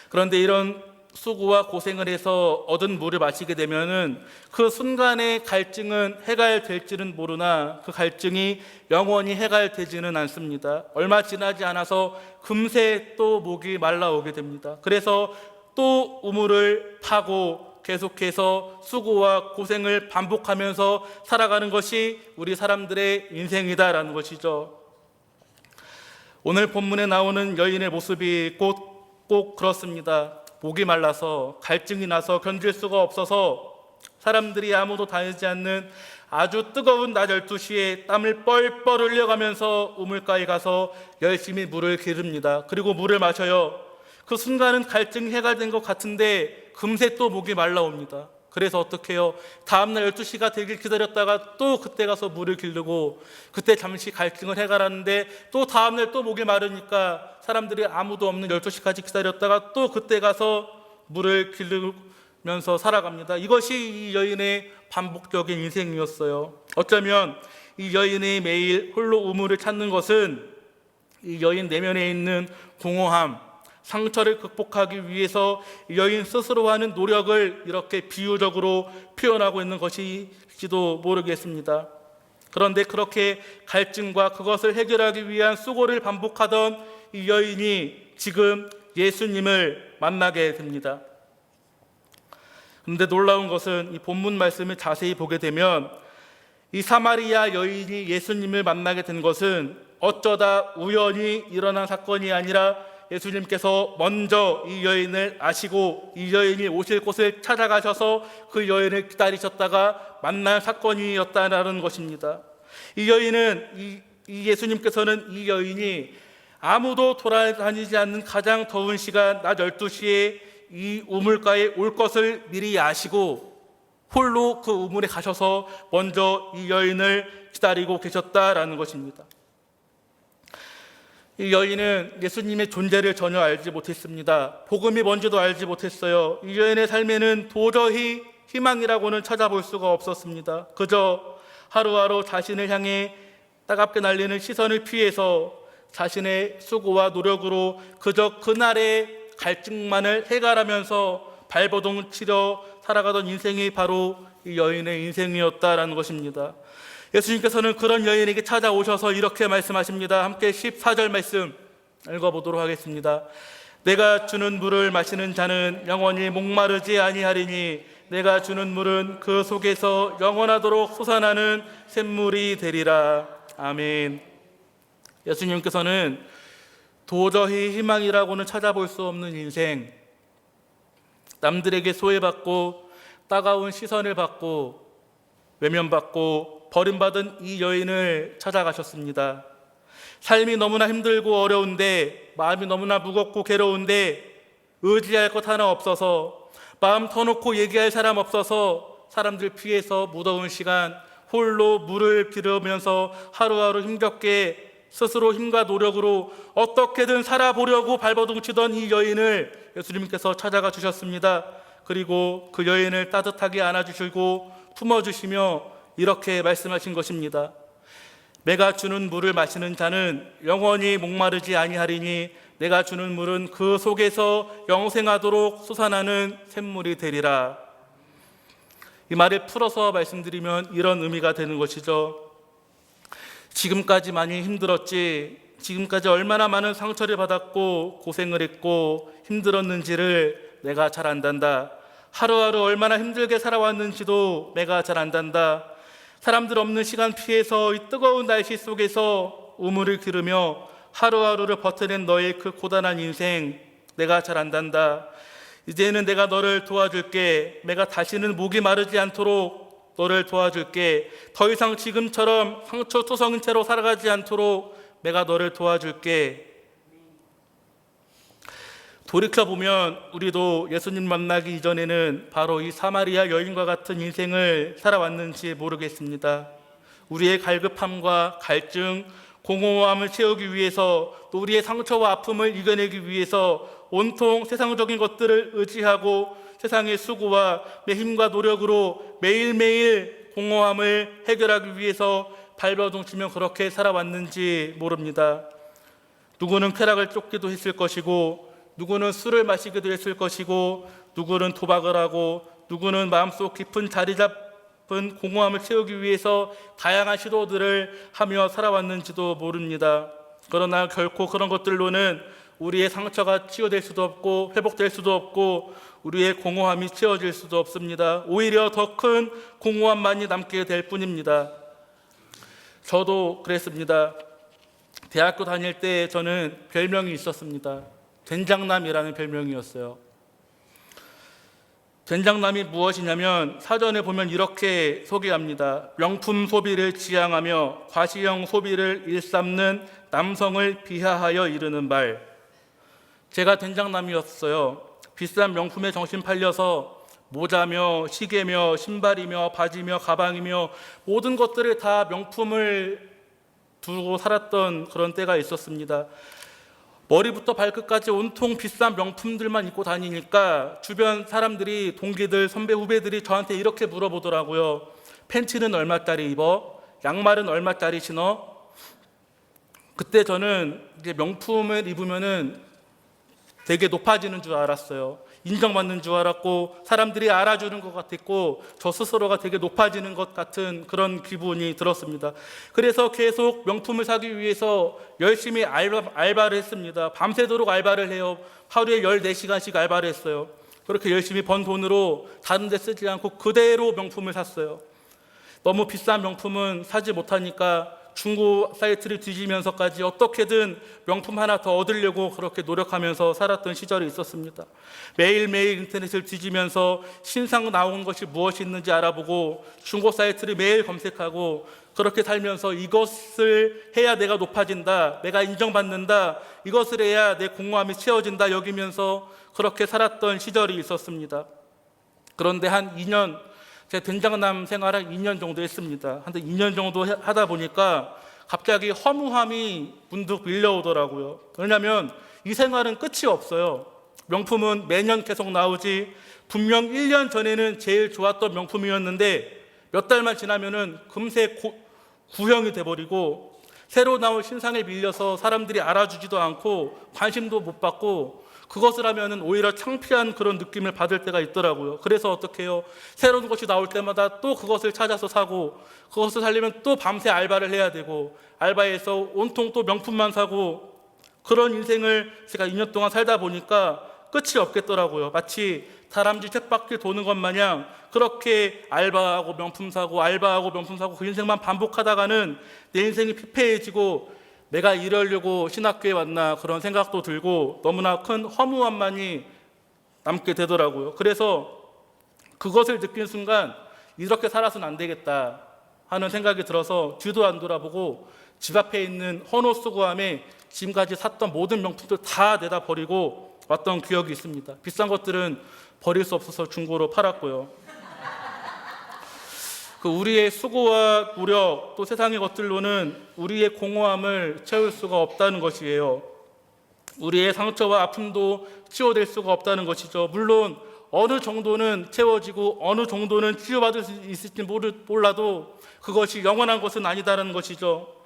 그런데 이런 수고와 고생을 해서 얻은 물을 마시게 되면은 그 순간의 갈증은 해갈될지는 모르나 그 갈증이 영원히 해갈되지는 않습니다. 얼마 지나지 않아서 금세 또 목이 말라오게 됩니다. 그래서 또 우물을 파고 계속해서 수고와 고생을 반복하면서 살아가는 것이 우리 사람들의 인생이다라는 것이죠. 오늘 본문에 나오는 여인의 모습이 꼭 그렇습니다. 목이 말라서 갈증이 나서 견딜 수가 없어서 사람들이 아무도 다니지 않는 아주 뜨거운 낮 12시에 땀을 뻘뻘 흘려가면서 우물가에 가서 열심히 물을 기릅니다. 그리고 물을 마셔요. 그 순간은 갈증이 해갈된 것 같은데 금세 또 목이 말라옵니다. 그래서 어떻게 해요? 다음날 12시가 되길 기다렸다가 또 그때 가서 물을 기르고 그때 잠시 갈증을 해가라는데 또 다음날 또 목이 마르니까 사람들이 아무도 없는 12시까지 기다렸다가 또 그때 가서 물을 기르면서 살아갑니다. 이것이 이 여인의 반복적인 인생이었어요. 어쩌면 이 여인이 매일 홀로 우물을 찾는 것은 이 여인 내면에 있는 공허함, 상처를 극복하기 위해서 여인 스스로 하는 노력을 이렇게 비유적으로 표현하고 있는 것일지도 모르겠습니다. 그런데 그렇게 갈증과 그것을 해결하기 위한 수고를 반복하던 이 여인이 지금 예수님을 만나게 됩니다. 그런데 놀라운 것은 이 본문 말씀을 자세히 보게 되면 이 사마리아 여인이 예수님을 만나게 된 것은 어쩌다 우연히 일어난 사건이 아니라 예수님께서 먼저 이 여인을 아시고 이 여인이 오실 곳을 찾아가셔서 그 여인을 기다리셨다가 만난 사건이었다는 것입니다. 이 여인은 이 예수님께서는 이 여인이 아무도 돌아다니지 않는 가장 더운 시간 낮 12시에 이 우물가에 올 것을 미리 아시고 홀로 그 우물에 가셔서 먼저 이 여인을 기다리고 계셨다라는 것입니다. 이 여인은 예수님의 존재를 전혀 알지 못했습니다. 복음이 뭔지도 알지 못했어요. 이 여인의 삶에는 도저히 희망이라고는 찾아볼 수가 없었습니다. 그저 하루하루 자신을 향해 따갑게 날리는 시선을 피해서 자신의 수고와 노력으로 그저 그날의 갈증만을 해결하면서 발버둥 치려 살아가던 인생이 바로 이 여인의 인생이었다라는 것입니다. 예수님께서는 그런 여인에게 찾아오셔서 이렇게 말씀하십니다. 함께 14절 말씀 읽어보도록 하겠습니다. 내가 주는 물을 마시는 자는 영원히 목마르지 아니하리니 내가 주는 물은 그 속에서 영원하도록 솟아나는 샘물이 되리라. 아멘. 예수님께서는 도저히 희망이라고는 찾아볼 수 없는 인생, 남들에게 소외받고 따가운 시선을 받고 외면받고 버림받은 이 여인을 찾아가셨습니다. 삶이 너무나 힘들고 어려운데, 마음이 너무나 무겁고 괴로운데 의지할 것 하나 없어서, 마음 터놓고 얘기할 사람 없어서 사람들 피해서 무더운 시간 홀로 물을 기르면서 하루하루 힘겹게 스스로 힘과 노력으로 어떻게든 살아보려고 발버둥 치던 이 여인을 예수님께서 찾아가 주셨습니다. 그리고 그 여인을 따뜻하게 안아주시고 품어주시며 이렇게 말씀하신 것입니다. 내가 주는 물을 마시는 자는 영원히 목마르지 아니하리니 내가 주는 물은 그 속에서 영생하도록 솟아나는 샘물이 되리라. 이 말을 풀어서 말씀드리면 이런 의미가 되는 것이죠. 지금까지 많이 힘들었지, 지금까지 얼마나 많은 상처를 받았고 고생을 했고 힘들었는지를 내가 잘 안단다. 하루하루 얼마나 힘들게 살아왔는지도 내가 잘 안단다. 사람들 없는 시간 피해서 이 뜨거운 날씨 속에서 우물을 기르며 하루하루를 버텨낸 너의 그 고단한 인생 내가 잘 안단다. 이제는 내가 너를 도와줄게. 내가 다시는 목이 마르지 않도록 너를 도와줄게. 더 이상 지금처럼 상처투성인 채로 살아가지 않도록 내가 너를 도와줄게. 돌이켜보면 우리도 예수님 만나기 이전에는 바로 이 사마리아 여인과 같은 인생을 살아왔는지 모르겠습니다. 우리의 갈급함과 갈증, 공허함을 채우기 위해서, 또 우리의 상처와 아픔을 이겨내기 위해서 온통 세상적인 것들을 의지하고 세상의 수고와 내 힘과 노력으로 매일매일 공허함을 해결하기 위해서 발버둥 치며 그렇게 살아왔는지 모릅니다. 누구는 쾌락을 쫓기도 했을 것이고, 누구는 술을 마시기도 했을 것이고, 누구는 도박을 하고, 누구는 마음속 깊은 자리 잡은 공허함을 채우기 위해서 다양한 시도들을 하며 살아왔는지도 모릅니다. 그러나 결코 그런 것들로는 우리의 상처가 치유될 수도 없고 회복될 수도 없고 우리의 공허함이 채워질 수도 없습니다. 오히려 더 큰 공허함만이 남게 될 뿐입니다. 저도 그랬습니다. 대학교 다닐 때 저는 별명이 있었습니다. 된장남이라는 별명이었어요. 된장남이 무엇이냐면 사전에 보면 이렇게 소개합니다. 명품 소비를 지향하며 과시형 소비를 일삼는 남성을 비하하여 이르는 말. 제가 된장남이었어요. 비싼 명품에 정신 팔려서 모자며 시계며 신발이며 바지며 가방이며 모든 것들을 다 명품을 두고 살았던 그런 때가 있었습니다. 머리부터 발끝까지 온통 비싼 명품들만 입고 다니니까 주변 사람들이, 동기들, 선배, 후배들이 저한테 이렇게 물어보더라고요. 팬츠는 얼마짜리 입어? 양말은 얼마짜리 신어? 그때 저는 이제 명품을 입으면은 되게 높아지는 줄 알았어요. 인정받는 줄 알았고 사람들이 알아주는 것 같았고 저 스스로가 되게 높아지는 것 같은 그런 기분이 들었습니다. 그래서 계속 명품을 사기 위해서 열심히 알바를 했습니다. 밤새도록 알바를 해요. 하루에 14시간씩 알바를 했어요. 그렇게 열심히 번 돈으로 다른 데 쓰지 않고 그대로 명품을 샀어요. 너무 비싼 명품은 사지 못하니까 중고 사이트를 뒤지면서까지 어떻게든 명품 하나 더 얻으려고 그렇게 노력하면서 살았던 시절이 있었습니다. 매일매일 인터넷을 뒤지면서 신상 나온 것이 무엇이 있는지 알아보고 중고 사이트를 매일 검색하고 그렇게 살면서 이것을 해야 내가 높아진다, 내가 인정받는다, 이것을 해야 내 공허함이 채워진다 여기면서 그렇게 살았던 시절이 있었습니다. 그런데 한 2년, 제 된장남 생활을 2년 정도 했습니다. 근데 2년 정도 하다 보니까 갑자기 허무함이 문득 밀려오더라고요. 왜냐하면 이 생활은 끝이 없어요. 명품은 매년 계속 나오지, 분명 1년 전에는 제일 좋았던 명품이었는데 몇 달만 지나면은 금세 구형이 돼버리고 새로 나올 신상에 밀려서 사람들이 알아주지도 않고 관심도 못 받고 그것을 하면은 오히려 창피한 그런 느낌을 받을 때가 있더라고요. 그래서 어떻게 해요? 새로운 것이 나올 때마다 또 그것을 찾아서 사고, 그것을 사려면 또 밤새 알바를 해야 되고, 알바해서 온통 또 명품만 사고, 그런 인생을 제가 2년 동안 살다 보니까 끝이 없겠더라고요. 마치 다람쥐 쳇바퀴 도는 것 마냥 그렇게 알바하고 명품 사고 알바하고 명품 사고 그 인생만 반복하다가는 내 인생이 피폐해지고 내가 이러려고 신학교에 왔나 그런 생각도 들고 너무나 큰 허무함만이 남게 되더라고요. 그래서 그것을 느낀 순간 이렇게 살아서는 안 되겠다 하는 생각이 들어서 뒤도 안 돌아보고 집 앞에 있는 헌옷수거함에 지금까지 샀던 모든 명품들 다 내다 버리고 왔던 기억이 있습니다. 비싼 것들은 버릴 수 없어서 중고로 팔았고요. 우리의 수고와 노력 또 세상의 것들로는 우리의 공허함을 채울 수가 없다는 것이에요. 우리의 상처와 아픔도 치유될 수가 없다는 것이죠. 물론 어느 정도는 채워지고 어느 정도는 치유받을 수 있을지 몰라도 그것이 영원한 것은 아니다라는 것이죠.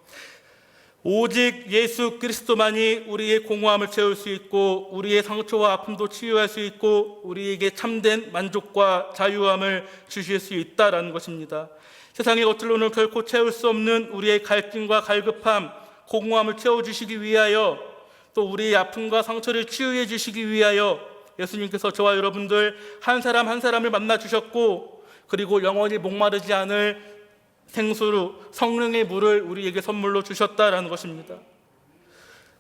오직 예수 그리스도만이 우리의 공허함을 채울 수 있고 우리의 상처와 아픔도 치유할 수 있고 우리에게 참된 만족과 자유함을 주실 수 있다라는 것입니다. 세상의 것들로는 결코 채울 수 없는 우리의 갈증과 갈급함, 공허함을 채워주시기 위하여 또 우리의 아픔과 상처를 치유해 주시기 위하여 예수님께서 저와 여러분들 한 사람 한 사람을 만나 주셨고 그리고 영원히 목마르지 않을 생수로 성령의 물을 우리에게 선물로 주셨다라는 것입니다.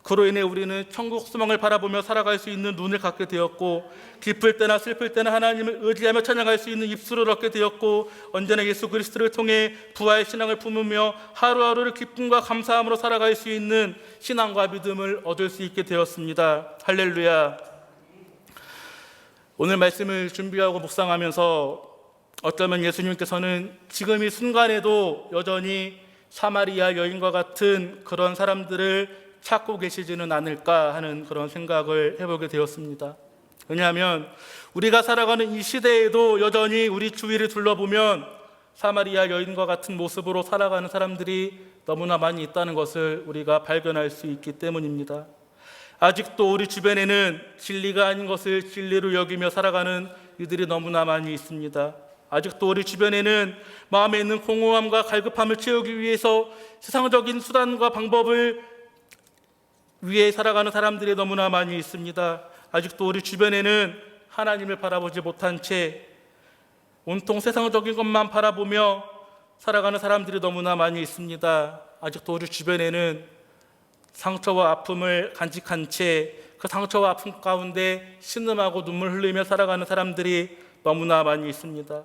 그로 인해 우리는 천국 소망을 바라보며 살아갈 수 있는 눈을 갖게 되었고 기쁠 때나 슬플 때나 하나님을 의지하며 찬양할 수 있는 입술을 얻게 되었고 언제나 예수 그리스도를 통해 부활 신앙을 품으며 하루하루를 기쁨과 감사함으로 살아갈 수 있는 신앙과 믿음을 얻을 수 있게 되었습니다. 할렐루야. 오늘 말씀을 준비하고 묵상하면서 어쩌면 예수님께서는 지금 이 순간에도 여전히 사마리아 여인과 같은 그런 사람들을 찾고 계시지는 않을까 하는 그런 생각을 해보게 되었습니다. 왜냐하면 우리가 살아가는 이 시대에도 여전히 우리 주위를 둘러보면 사마리아 여인과 같은 모습으로 살아가는 사람들이 너무나 많이 있다는 것을 우리가 발견할 수 있기 때문입니다. 아직도 우리 주변에는 진리가 아닌 것을 진리로 여기며 살아가는 이들이 너무나 많이 있습니다. 아직도 우리 주변에는 마음에 있는 공허함과 갈급함을 채우기 위해서 세상적인 수단과 방법을 위해 살아가는 사람들이 너무나 많이 있습니다. 아직도 우리 주변에는 하나님을 바라보지 못한 채 온통 세상적인 것만 바라보며 살아가는 사람들이 너무나 많이 있습니다. 아직도 우리 주변에는 상처와 아픔을 간직한 채 그 상처와 아픔 가운데 신음하고 눈물 흘리며 살아가는 사람들이 너무나 많이 있습니다.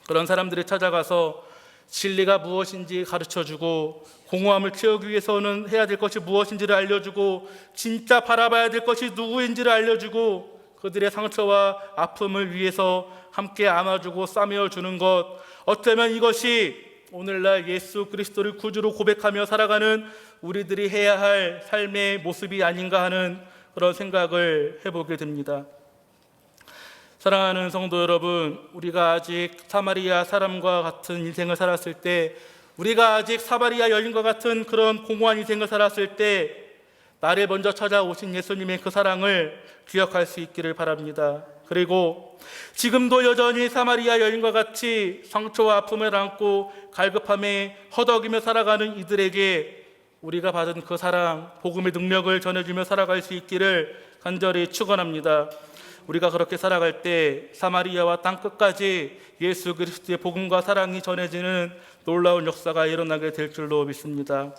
그런 사람들이 찾아가서 진리가 무엇인지 가르쳐주고 공허함을 채우기 위해서는 해야 될 것이 무엇인지를 알려주고 진짜 바라봐야 될 것이 누구인지를 알려주고 그들의 상처와 아픔을 위해서 함께 안아주고 싸매어주는 것, 어쩌면 이것이 오늘날 예수 그리스도를 구주로 고백하며 살아가는 우리들이 해야 할 삶의 모습이 아닌가 하는 그런 생각을 해보게 됩니다. 사랑하는 성도 여러분, 우리가 아직 사마리아 사람과 같은 인생을 살았을 때, 우리가 아직 사마리아 여인과 같은 그런 공허한 인생을 살았을 때 나를 먼저 찾아오신 예수님의 그 사랑을 기억할 수 있기를 바랍니다. 그리고 지금도 여전히 사마리아 여인과 같이 상처와 아픔을 안고 갈급함에 허덕이며 살아가는 이들에게 우리가 받은 그 사랑, 복음의 능력을 전해주며 살아갈 수 있기를 간절히 축원합니다. 우리가 그렇게 살아갈 때 사마리아와 땅 끝까지 예수 그리스도의 복음과 사랑이 전해지는 놀라운 역사가 일어나게 될 줄로 믿습니다.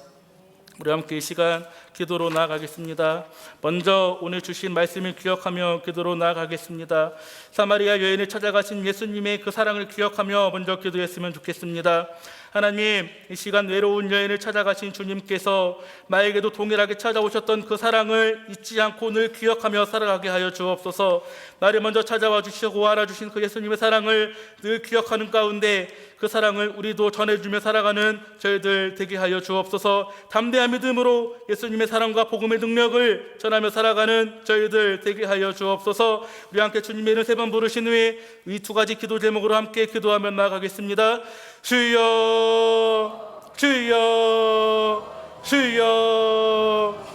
우리 함께 이 시간 기도로 나아가겠습니다. 먼저 오늘 주신 말씀을 기억하며 기도로 나아가겠습니다. 사마리아 여인을 찾아가신 예수님의 그 사랑을 기억하며 먼저 기도했으면 좋겠습니다. 하나님, 이 시간 외로운 여인을 찾아가신 주님께서 나에게도 동일하게 찾아오셨던 그 사랑을 잊지 않고 늘 기억하며 살아가게 하여 주옵소서. 나를 먼저 찾아와 주시고 알아주신 그 예수님의 사랑을 늘 기억하는 가운데 그 사랑을 우리도 전해주며 살아가는 저희들 되게 하여 주옵소서. 담대한 믿음으로 예수님의 사랑과 복음의 능력을 전하며 살아가는 저희들 되게 하여 주옵소서. 우리 함께 주님의 이름 3번 부르신 후에 이 2가지 기도 제목으로 함께 기도하며 나아가겠습니다. 주여, 주여, 주여.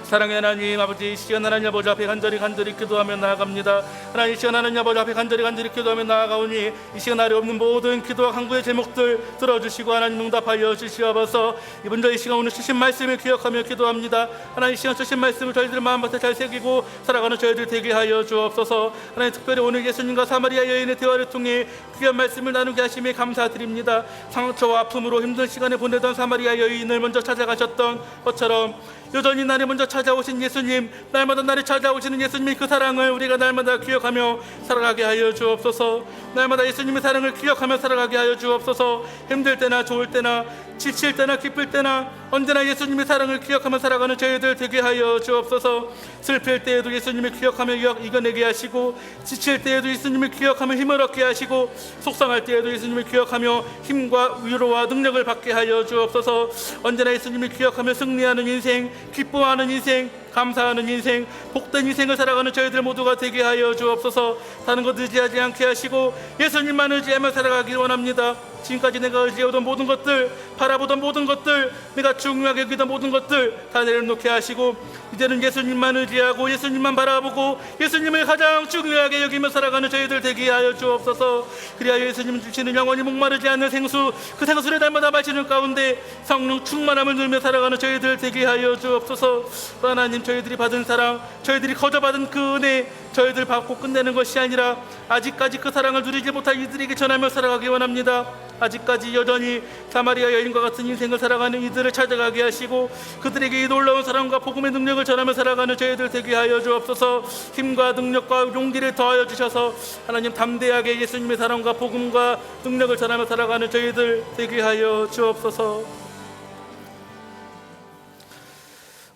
사랑의 하나님 아버지, 이 시간 하나님 아버지 앞에 간절히 기도하며 나아갑니다. 하나님, 이 시간 하나님 아버지 앞에 간절히 기도하며 나아가오니 이 시간 아래 없는 모든 기도와 간구의 제목들 들어주시고 하나님 응답하여 주시옵소서. 이번 저희 시간 오늘 주신 말씀을 기억하며 기도합니다. 하나님, 이 시간 주신 말씀을 저희들 마음밭에 잘 새기고 살아가는 저희들 되게 하여 주옵소서. 하나님, 특별히 오늘 예수님과 사마리아 여인의 대화를 통해 귀한 말씀을 나누게 하심에 감사드립니다. 상처와 아픔으로 힘든 시간을 보내던 사마리아 여인을 먼저 찾아가셨던 것처럼 여전히 나를 먼저 찾아오신 예수님, 날마다 나를 찾아오시는 예수님의 그 사랑을 우리가 날마다 기억하며 살아가게 하여 주옵소서. 날마다 예수님의 사랑을 기억하며 살아가게 하여 주옵소서. 힘들 때나 좋을 때나 지칠 때나 기쁠 때나 언제나 예수님의 사랑을 기억하며 살아가는 저희들 되게 하여 주옵소서. 슬플 때에도 예수님을 기억하며 이겨내게 하시고, 지칠 때에도 예수님을 기억하며 힘을 얻게 하시고, 속상할 때에도 예수님을 기억하며 힘과 위로와 능력을 받게 하여 주옵소서. 언제나 예수님을 기억하며 승리하는 인생, 기뻐하는 인생, 감사하는 인생, 복된 인생을 살아가는 저희들 모두가 되게 하여 주옵소서. 다른 것 의지하지 않게 하시고 예수님만 의지하며 살아가길 원합니다. 지금까지 내가 의지해오던 모든 것들, 바라보던 모든 것들, 내가 중요하게 여기던 모든 것들 다 내려놓게 하시고 이제는 예수님만 의지하고 예수님만 바라보고 예수님을 가장 중요하게 여기며 살아가는 저희들 되게 하여 주옵소서. 그리하여 예수님 주시는 영원히 목마르지 않는 생수, 그 생수를 날마다 마시는 가운데 성령 충만함을 누리며 살아가는 저희들 되게 하여 주옵소서. 하나님, 저희들이 받은 사랑, 저희들이 거저받은 그 은혜, 저희들 받고 끝내는 것이 아니라 아직까지 그 사랑을 누리지 못한 이들에게 전하며 살아가기 원합니다. 아직까지 여전히 사마리아 여인과 같은 인생을 살아가는 이들을 찾아가게 하시고 그들에게 이 놀라운 사랑과 복음의 능력을 전하며 살아가는 저희들 되게 하여 주옵소서. 힘과 능력과 용기를 더하여 주셔서 하나님, 담대하게 예수님의 사랑과 복음과 능력을 전하며 살아가는 저희들 되게 하여 주옵소서.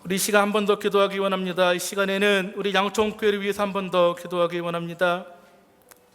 우리 이 시간 한 번 더 기도하기 원합니다. 이 시간에는 우리 양천교회를 위해서 한 번 더 기도하기 원합니다.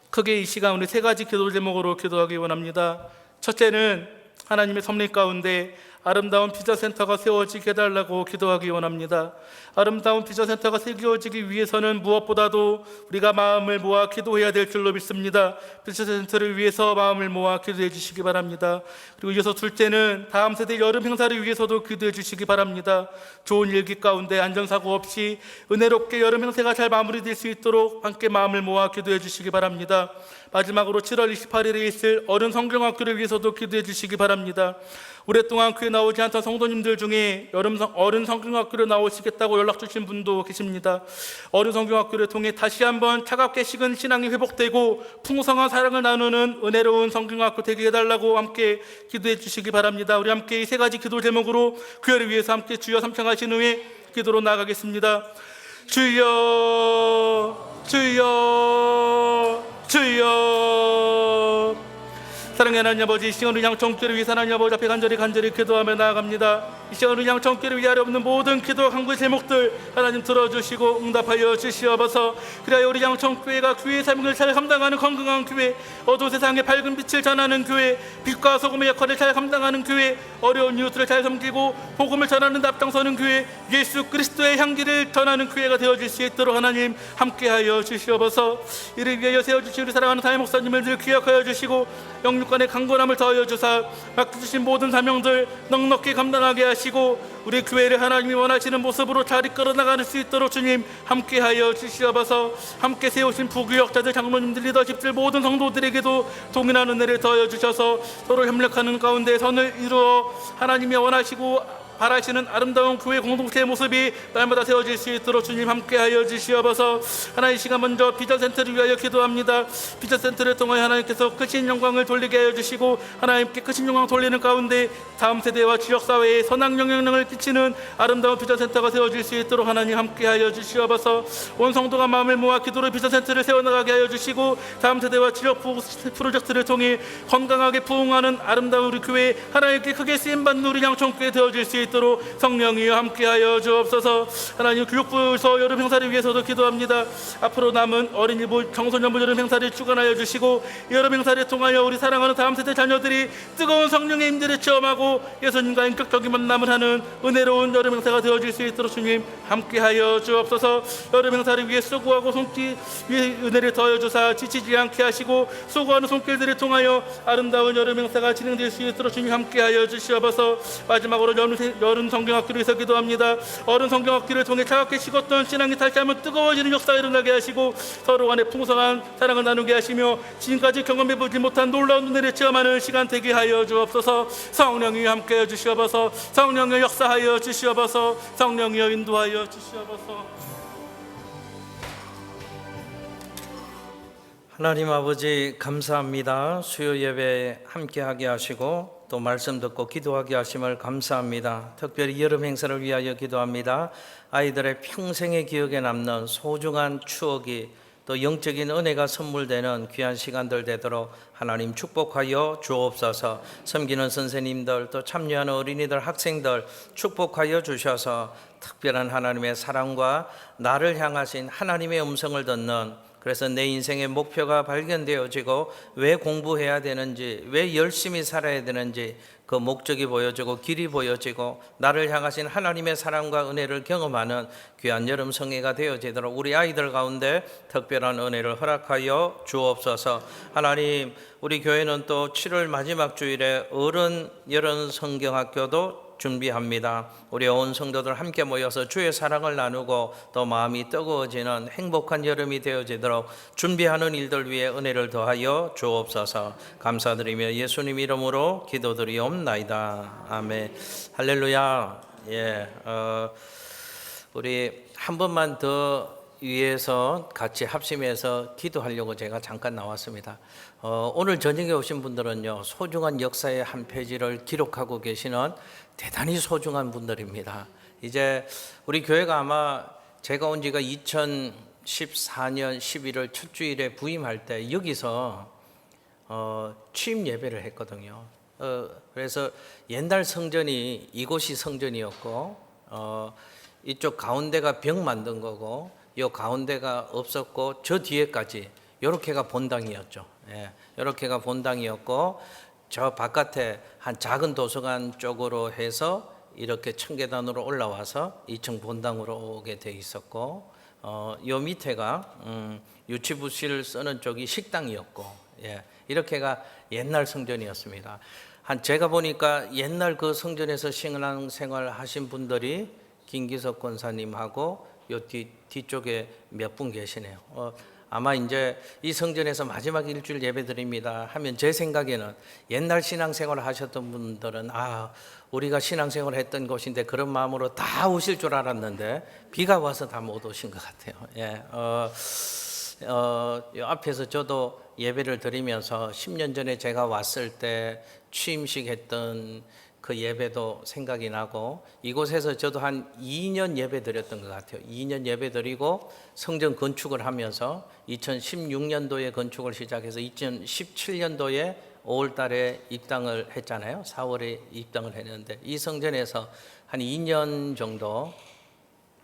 크게 이 시간 우리 3가지 기도 제목으로 기도하기 원합니다. 첫째는 하나님의 섭리 가운데 아름다운 피자센터가 세워지게 해달라고 기도하기 원합니다. 아름다운 피자센터가 세워지기 위해서는 무엇보다도 우리가 마음을 모아 기도해야 될 줄로 믿습니다. 피자센터를 위해서 마음을 모아 기도해 주시기 바랍니다. 그리고 이어서 둘째는 다음 세대 여름 행사를 위해서도 기도해 주시기 바랍니다. 좋은 일기 가운데 안전사고 없이 은혜롭게 여름 행사가 잘 마무리될 수 있도록 함께 마음을 모아 기도해 주시기 바랍니다. 마지막으로 7월 28일에 있을 어른 성경학교를 위해서도 기도해 주시기 바랍니다. 오랫동안 교회 나오지 않던 성도님들 중에 어른 성경학교를 나오시겠다고 연락 주신 분도 계십니다. 어른 성경학교를 통해 다시 한번 차갑게 식은 신앙이 회복되고 풍성한 사랑을 나누는 은혜로운 성경학교 되게 해달라고 함께 기도해 주시기 바랍니다. 우리 함께 이 3가지 기도 제목으로 교회를 위해서 함께 주여 삼창하신 후에 기도로 나아가겠습니다. 주여, 주여, 주여. 사랑의 하나님 아버지, 이 시간 우리 양천교회를 위해서 하나님 아버지 앞에 간절히 기도하며 나아갑니다. 이 시간 우리 양천교회를 위하여 없는 모든 기도와 간구의 제목들 하나님 들어주시고 응답하여 주시옵소서. 그래야 우리 양천교회가 교회의 삶을 잘 감당하는 건강한 교회, 어두운 세상에 밝은 빛을 전하는 교회, 빛과 소금의 역할을 잘 감당하는 교회, 어려운 이웃들을 잘 섬기고 복음을 전하는 데 앞장서는 교회, 예수 그리스도의 향기를 전하는 교회가 되어질 수 있도록 하나님 함께하여 주시옵소서. 이를 위하여 세워주신 우리 사랑하는 담임 목사님을 늘 기억하여 주시고 영육간의 강건함을 더하여 주사 맡겨주신 모든 사명들 넉넉히 감당하게 하시고 우리 교회를 하나님이 원하시는 모습으로 잘 이끌어 나갈 수 있도록 주님 함께하여 주시옵소서. 함께 세우신 부교역자들, 장로님들, 리더십들 모든 성도들에게도 동일한 은혜를 더하여 주셔서 서로 협력하는 가운데 선을 이루어 하나님이 원하시고 바라시는 아름다운 교회 공동체의 모습이 날마다 세워질 수 있도록 주님 함께하여 주시옵소서. 하나님, 이 시간 먼저 비전센터를 위하여 기도합니다. 비전센터를 통하여 하나님께서 크신 영광을 돌리게 하여 주시고, 하나님께 크신 영광 돌리는 가운데 다음 세대와 지역사회에 선한 영향력을 끼치는 아름다운 비전센터가 세워질 수 있도록 하나님 함께하여 주시옵소서. 온 성도가 마음을 모아 기도로 비전센터를 세워나가게 하여 주시고, 다음 세대와 지역 프로젝트를 통해 건강하게 부흥하는 아름다운 우리 교회, 하나님께 크게 쓰임받는 우리 양천교회 되어질 수 있도록 성령이여 함께하여 주옵소서. 하나님, 교육부에서 여름 행사를 위해서도 기도합니다. 앞으로 남은 어린이부, 청소년부 여름 행사를 주관하여 주시고, 여름 행사를 통하여 우리 사랑하는 다음 세대 자녀들이 뜨거운 성령의 임재를 체험하고 예수님과 인격적인 만남을 하는 은혜로운 여름 행사가 되어질 수 있도록 주님 함께하여 주옵소서. 여름 행사를 위해 수고하고 손길 위에 은혜를 더하여 주사 지치지 않게 하시고, 수고하는 손길들을 통하여 아름다운 여름 행사가 진행될 수 있도록 주님 함께하여 주시옵소서. 마지막으로 여름 성경학기를 위해서 기도합니다. 어른 성경학기를 통해 차갑게 식었던 신앙이 다시 한번 뜨거워지는 역사가 일어나게 하시고, 서로 간에 풍성한 사랑을 나누게 하시며 지금까지 경험해보지 못한 놀라운 은혜를 체험하는 시간 되게 하여 주옵소서. 성령이 함께하여 주시옵소서. 성령이 역사하여 주시옵소서. 성령이 인도하여 주시옵소서. 하나님 아버지, 감사합니다. 수요 예배에 함께하게 하시고 또 말씀 듣고 기도하게 하심을 감사합니다. 특별히 여름 행사를 위하여 기도합니다. 아이들의 평생의 기억에 남는 소중한 추억이 또 영적인 은혜가 선물되는 귀한 시간들 되도록 하나님 축복하여 주옵소서. 섬기는 선생님들, 또 참여하는 어린이들, 학생들 축복하여 주셔서 특별한 하나님의 사랑과 나를 향하신 하나님의 음성을 듣는, 그래서 내 인생의 목표가 발견되어지고 왜 공부해야 되는지, 왜 열심히 살아야 되는지 그 목적이 보여지고 길이 보여지고 나를 향하신 하나님의 사랑과 은혜를 경험하는 귀한 여름 성회가 되어지도록 우리 아이들 가운데 특별한 은혜를 허락하여 주옵소서. 하나님, 우리 교회는 또 7월 마지막 주일에 어른 여름 성경학교도 준비합니다. 우리 온 성도들 함께 모여서 주의 사랑을 나누고 또 마음이 뜨거워지는 행복한 여름이 되어지도록 준비하는 일들 위해 은혜를 더하여 주옵소서. 감사드리며 예수님 이름으로 기도드리옵나이다. 아멘. 할렐루야. 우리 한 번만 더 위에서 같이 합심해서 기도하려고 제가 잠깐 나왔습니다. 오늘 저녁에 오신 분들은요, 소중한 역사의 한 페이지를 기록하고 계시는 대단히 소중한 분들입니다. 이제 우리 교회가 아마 제가 온 지가 2014년 11월 첫 주일에 부임할 때 여기서 취임 예배를 했거든요. 그래서 옛날 성전이 이곳이 성전이었고, 이쪽 가운데가 벽 만든 거고, 이 가운데가 없었고, 저 뒤에까지 이렇게가 본당이었죠. 이렇게가 본당이었고, 저 바깥에 한 작은 도서관 쪽으로 해서 이렇게 청계단으로 올라와서 2층 본당으로 오게 돼 있었고, 요 밑에가 유치부실 쓰는 쪽이 식당이었고, 이렇게가 옛날 성전이었습니다. 제가 보니까 옛날 그 성전에서 신앙생활 하신 분들이 김기석 권사님하고 요 뒤쪽에 몇 분 계시네요. 아마 이제 이 성전에서 마지막 일주일 예배 드립니다 하면 제 생각에는 옛날 신앙생활을 하셨던 분들은 우리가 신앙생활을 했던 곳인데 그런 마음으로 다 오실 줄 알았는데 비가 와서 다 못 오신 것 같아요. 앞에서 저도 예배를 드리면서 10년 전에 제가 왔을 때 취임식 했던 그 예배도 생각이 나고, 이곳에서 저도 한 2년 예배 드렸던 것 같아요. 2년 예배 드리고 성전 건축을 하면서 2016년도에 건축을 시작해서 2017년도에 5월 달에 입당을 했잖아요. 4월에 입당을 했는데 이 성전에서 한 2년 정도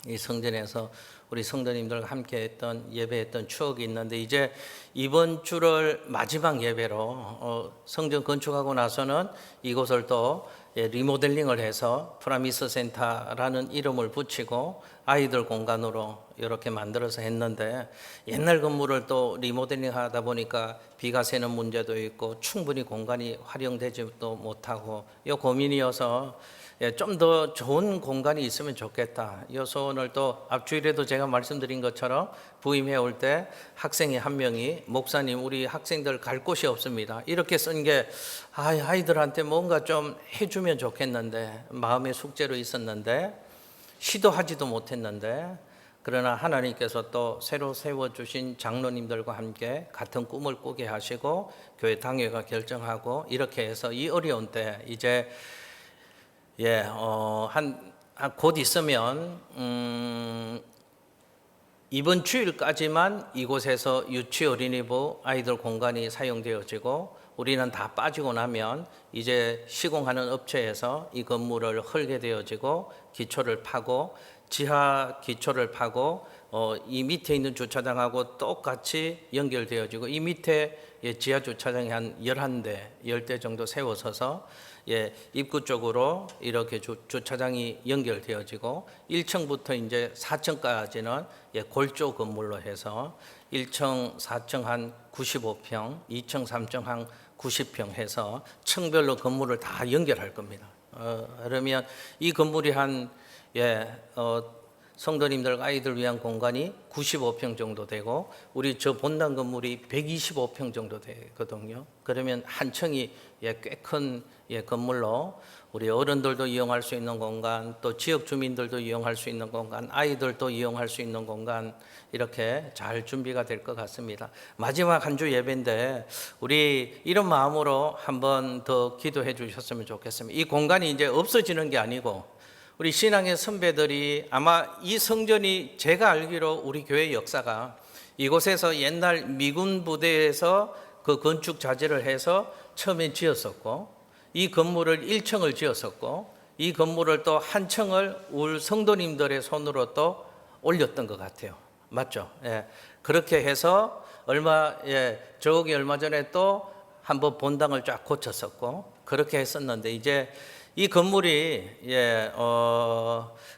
이 성전에서 우리 성도님들과 함께 했던 예배했던 추억이 있는데, 이제 이번 주를 마지막 예배로 성전 건축하고 나서는 이곳을 또 리모델링을 해서 프라미스 센터라는 이름을 붙이고 아이들 공간으로 이렇게 만들어서 했는데, 옛날 건물을 또 리모델링 하다 보니까 비가 새는 문제도 있고 충분히 공간이 활용되지도 못하고 이 고민이어서 좀 더 좋은 공간이 있으면 좋겠다. 이 소원을 또 앞주일에도 제가 말씀드린 것처럼 부임해 올 때 학생이 한 명이 목사님 우리 학생들 갈 곳이 없습니다. 이렇게 쓴 게 아이들한테 뭔가 좀 해주면 좋겠는데 마음의 숙제로 있었는데 시도하지도 못했는데 그러나 하나님께서 또 새로 세워주신 장로님들과 함께 같은 꿈을 꾸게 하시고 교회 당회가 결정하고 이렇게 해서 이 어려운 때 이제 곧 있으면 이번 주일까지만 이곳에서 유치 어린이부 아이들 공간이 사용되어지고 우리는 다 빠지고 나면 이제 시공하는 업체에서 이 건물을 헐게 되어지고 기초를 파고 지하 기초를 파고 이 밑에 있는 주차장하고 똑같이 연결되어지고 이 밑에 지하 주차장이 한 11대, 10대 정도 세워서서 입구 쪽으로 이렇게 주차장이 연결되어지고 1층부터 이제 4층까지는 골조 건물로 해서 1층, 4층 한 95평, 2층, 3층 한 90평 해서 층별로 건물을 다 연결할 겁니다. 그러면 이 건물이 성도님들 아이들 위한 공간이 95평 정도 되고 우리 저 본당 건물이 125평 정도 되거든요. 그러면 한 층이 꽤 큰 건물로 우리 어른들도 이용할 수 있는 공간, 또 지역 주민들도 이용할 수 있는 공간, 아이들도 이용할 수 있는 공간 이렇게 잘 준비가 될 것 같습니다. 마지막 한 주 예배인데 우리 이런 마음으로 한 번 더 기도해 주셨으면 좋겠습니다. 이 공간이 이제 없어지는 게 아니고 우리 신앙의 선배들이 아마 이 성전이 제가 알기로 우리 교회 역사가 이곳에서 옛날 미군 부대에서 그 건축 자재를 해서 처음에 지었었고 이 건물을 1층을 지었었고 이 건물을 또 한 층을 울 성도님들의 손으로 또 올렸던 것 같아요. 맞죠? 그렇게 해서 저기 얼마 전에 또 한번 본당을 쫙 고쳤었고 그렇게 했었는데 이제 이 건물이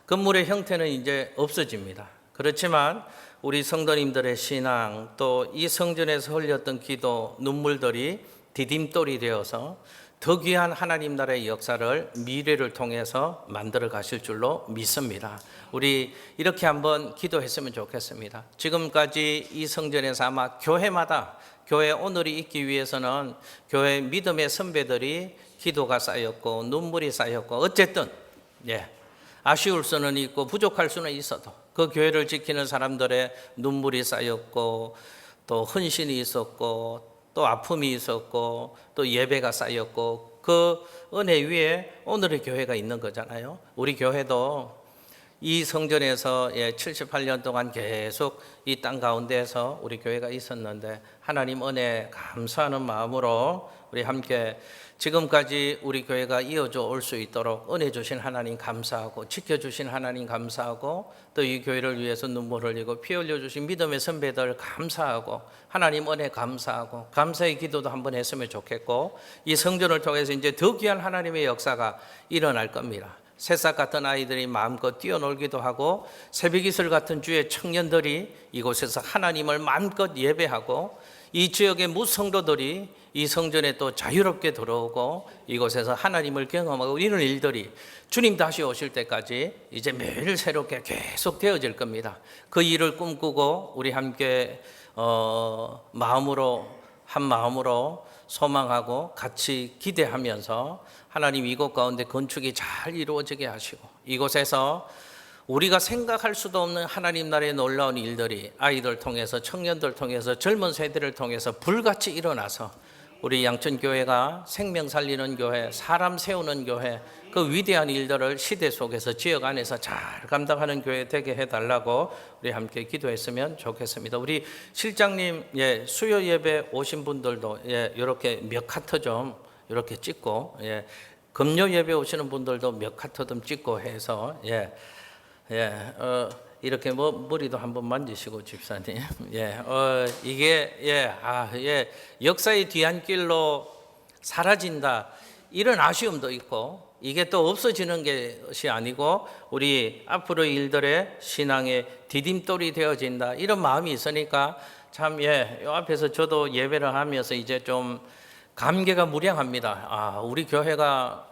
건물의 형태는 이제 없어집니다. 그렇지만 우리 성도님들의 신앙 또 이 성전에서 흘렸던 기도 눈물들이 디딤돌이 되어서 더 귀한 하나님 나라의 역사를 미래를 통해서 만들어 가실 줄로 믿습니다. 우리 이렇게 한번 기도했으면 좋겠습니다. 지금까지 이 성전에서 아마 교회마다 교회 오늘이 있기 위해서는 교회 믿음의 선배들이 기도가 쌓였고 눈물이 쌓였고 어쨌든 아쉬울 수는 있고 부족할 수는 있어도 그 교회를 지키는 사람들의 눈물이 쌓였고 또 헌신이 있었고 또 아픔이 있었고 또 예배가 쌓였고 그 은혜 위에 오늘의 교회가 있는 거잖아요. 우리 교회도 이 성전에서 78년 동안 계속 이 땅 가운데에서 우리 교회가 있었는데 하나님 은혜 감사하는 마음으로 우리 함께 지금까지 우리 교회가 이어져 올 수 있도록 은혜 주신 하나님 감사하고 지켜주신 하나님 감사하고 또 이 교회를 위해서 눈물 흘리고 피 흘려 주신 믿음의 선배들 감사하고 하나님 은혜 감사하고 감사의 기도도 한번 했으면 좋겠고 이 성전을 통해서 이제 더 귀한 하나님의 역사가 일어날 겁니다. 새싹 같은 아이들이 마음껏 뛰어놀기도 하고 새벽이슬 같은 주의 청년들이 이곳에서 하나님을 마음껏 예배하고 이 지역의 무성도들이 이 성전에 또 자유롭게 들어오고 이곳에서 하나님을 경험하고 이런 일들이 주님 다시 오실 때까지 이제 매일 새롭게 계속 되어질 겁니다. 그 일을 꿈꾸고 우리 함께 한 마음으로 소망하고 같이 기대하면서 하나님 이곳 가운데 건축이 잘 이루어지게 하시고 이곳에서 우리가 생각할 수도 없는 하나님 나라의 놀라운 일들이 아이들 통해서 청년들 통해서 젊은 세대를 통해서 불같이 일어나서 우리 양천교회가 생명 살리는 교회, 사람 세우는 교회 그 위대한 일들을 시대 속에서 지역 안에서 잘 감당하는 교회 되게 해달라고 우리 함께 기도했으면 좋겠습니다. 우리 실장님 수요 예배 오신 분들도 이렇게 몇 카트 좀 이렇게 찍고 금요 예배 오시는 분들도 몇 카트 좀 찍고 해서 이렇게 머리도 한번 만지시고 집사님 이게 역사의 뒤안길로 사라진다 이런 아쉬움도 있고 이게 또 없어지는 것이 아니고 우리 앞으로 일들의 신앙의 디딤돌이 되어진다 이런 마음이 있으니까 참 요 앞에서 저도 예배를 하면서 이제 좀 감개가 무량합니다. 우리 교회가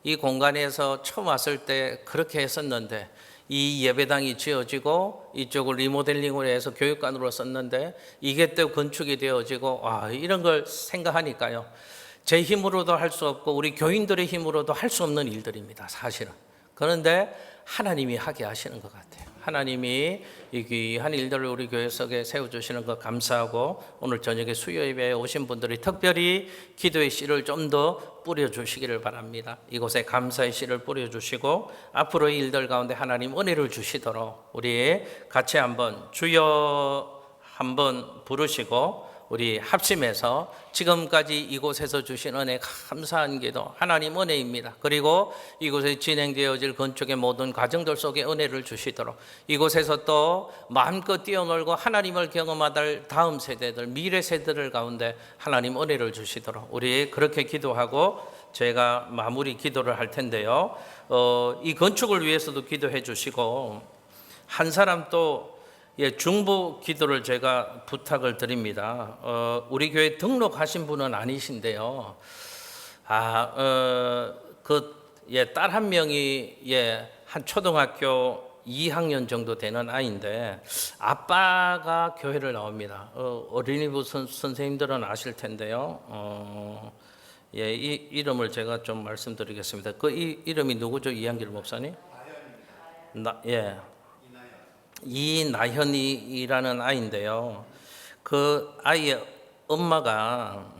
이 공간에서 처음 왔을 때 그렇게 했었는데 이 예배당이 지어지고 이쪽을 리모델링을 해서 교육관으로 썼는데 이게 또 건축이 되어지고 이런 걸 생각하니까요. 제 힘으로도 할 수 없고 우리 교인들의 힘으로도 할 수 없는 일들입니다, 사실은. 그런데 하나님이 하게 하시는 것 같아요. 하나님이 이 귀한 일들을 우리 교회 속에 세워주시는 것 감사하고 오늘 저녁에 수요 예배에 오신 분들이 특별히 기도의 씨를 좀 더 뿌려주시기를 바랍니다. 이곳에 감사의 씨를 뿌려주시고 앞으로의 일들 가운데 하나님 은혜를 주시도록 우리 같이 한번 주여 한번 부르시고 우리 합심해서 지금까지 이곳에서 주신 은혜 감사한 기도 하나님 은혜입니다. 그리고 이곳에 진행되어질 건축의 모든 과정들 속에 은혜를 주시도록 이곳에서 또 마음껏 뛰어놀고 하나님을 경험하다 다음 세대들 미래 세대들 가운데 하나님 은혜를 주시도록 우리 그렇게 기도하고 제가 마무리 기도를 할 텐데요. 이 건축을 위해서도 기도해 주시고 한 사람 또 중보 기도를 제가 부탁을 드립니다. 우리 교회 등록하신 분은 아니신데요. 딸 한 명이 한 초등학교 2학년 정도 되는 아이인데 아빠가 교회를 나옵니다. 어린이부 선생님들은 아실 텐데요. 이 이름을 제가 좀 말씀드리겠습니다. 이 이름이 누구죠, 이한길 목사님? 이나현이라는 아이인데요. 그 아이의 엄마가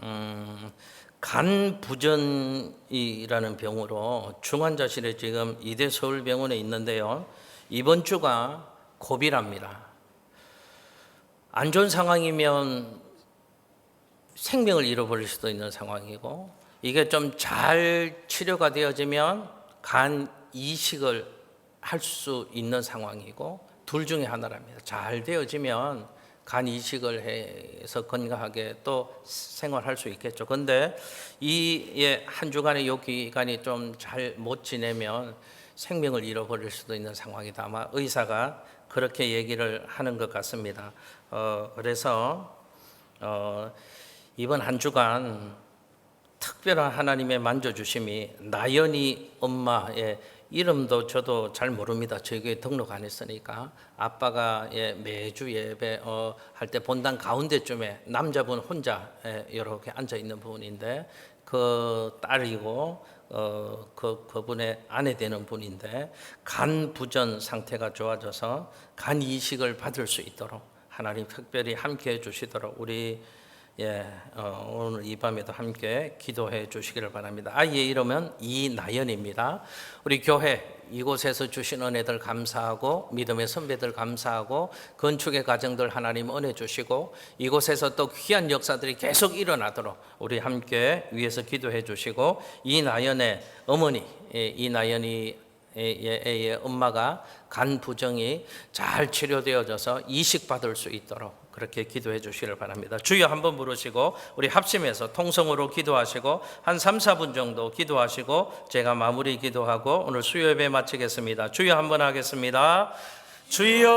간 부전이라는 병으로 중환자실에 지금 이대 서울병원에 있는데요. 이번 주가 고비랍니다. 안 좋은 상황이면 생명을 잃어버릴 수도 있는 상황이고 이게 좀 잘 치료가 되어지면 간 이식을 할 수 있는 상황이고 둘 중에 하나랍니다. 잘 되어지면 간 이식을 해서 건강하게 또 생활할 수 있겠죠. 그런데 이 한 주간의 요 기간이 좀 잘 못 지내면 생명을 잃어버릴 수도 있는 상황이다. 아마 의사가 그렇게 얘기를 하는 것 같습니다. 그래서 이번 한 주간 특별한 하나님의 만져주심이 나연이 엄마의 이름도 저도 잘 모릅니다. 저희 교회 등록 안 했으니까. 아빠가 매주 예배 할 때 본당 가운데쯤에 남자분 혼자 이렇게 앉아 있는 분인데 그 딸이고 그분의 아내 되는 분인데 간 부전 상태가 좋아져서 간 이식을 받을 수 있도록 하나님 특별히 함께 해 주시도록 우리 오늘 이 밤에도 함께 기도해 주시기를 바랍니다. 아이의 이름은 이나연입니다. 우리 교회 이곳에서 주신 은혜들 감사하고 믿음의 선배들 감사하고 건축의 과정들 하나님 은혜 주시고 이곳에서 또 귀한 역사들이 계속 일어나도록 우리 함께 위해서 기도해 주시고 이나연의 어머니 이나연이 의 엄마가 간 부정이 잘 치료되어져서 이식받을 수 있도록 그렇게 기도해 주시기를 바랍니다. 주여 한번 부르시고 우리 합심해서 통성으로 기도하시고 한 3, 4분 정도 기도하시고 제가 마무리 기도하고 오늘 수요 예배 마치겠습니다. 주여 한번 하겠습니다. 주여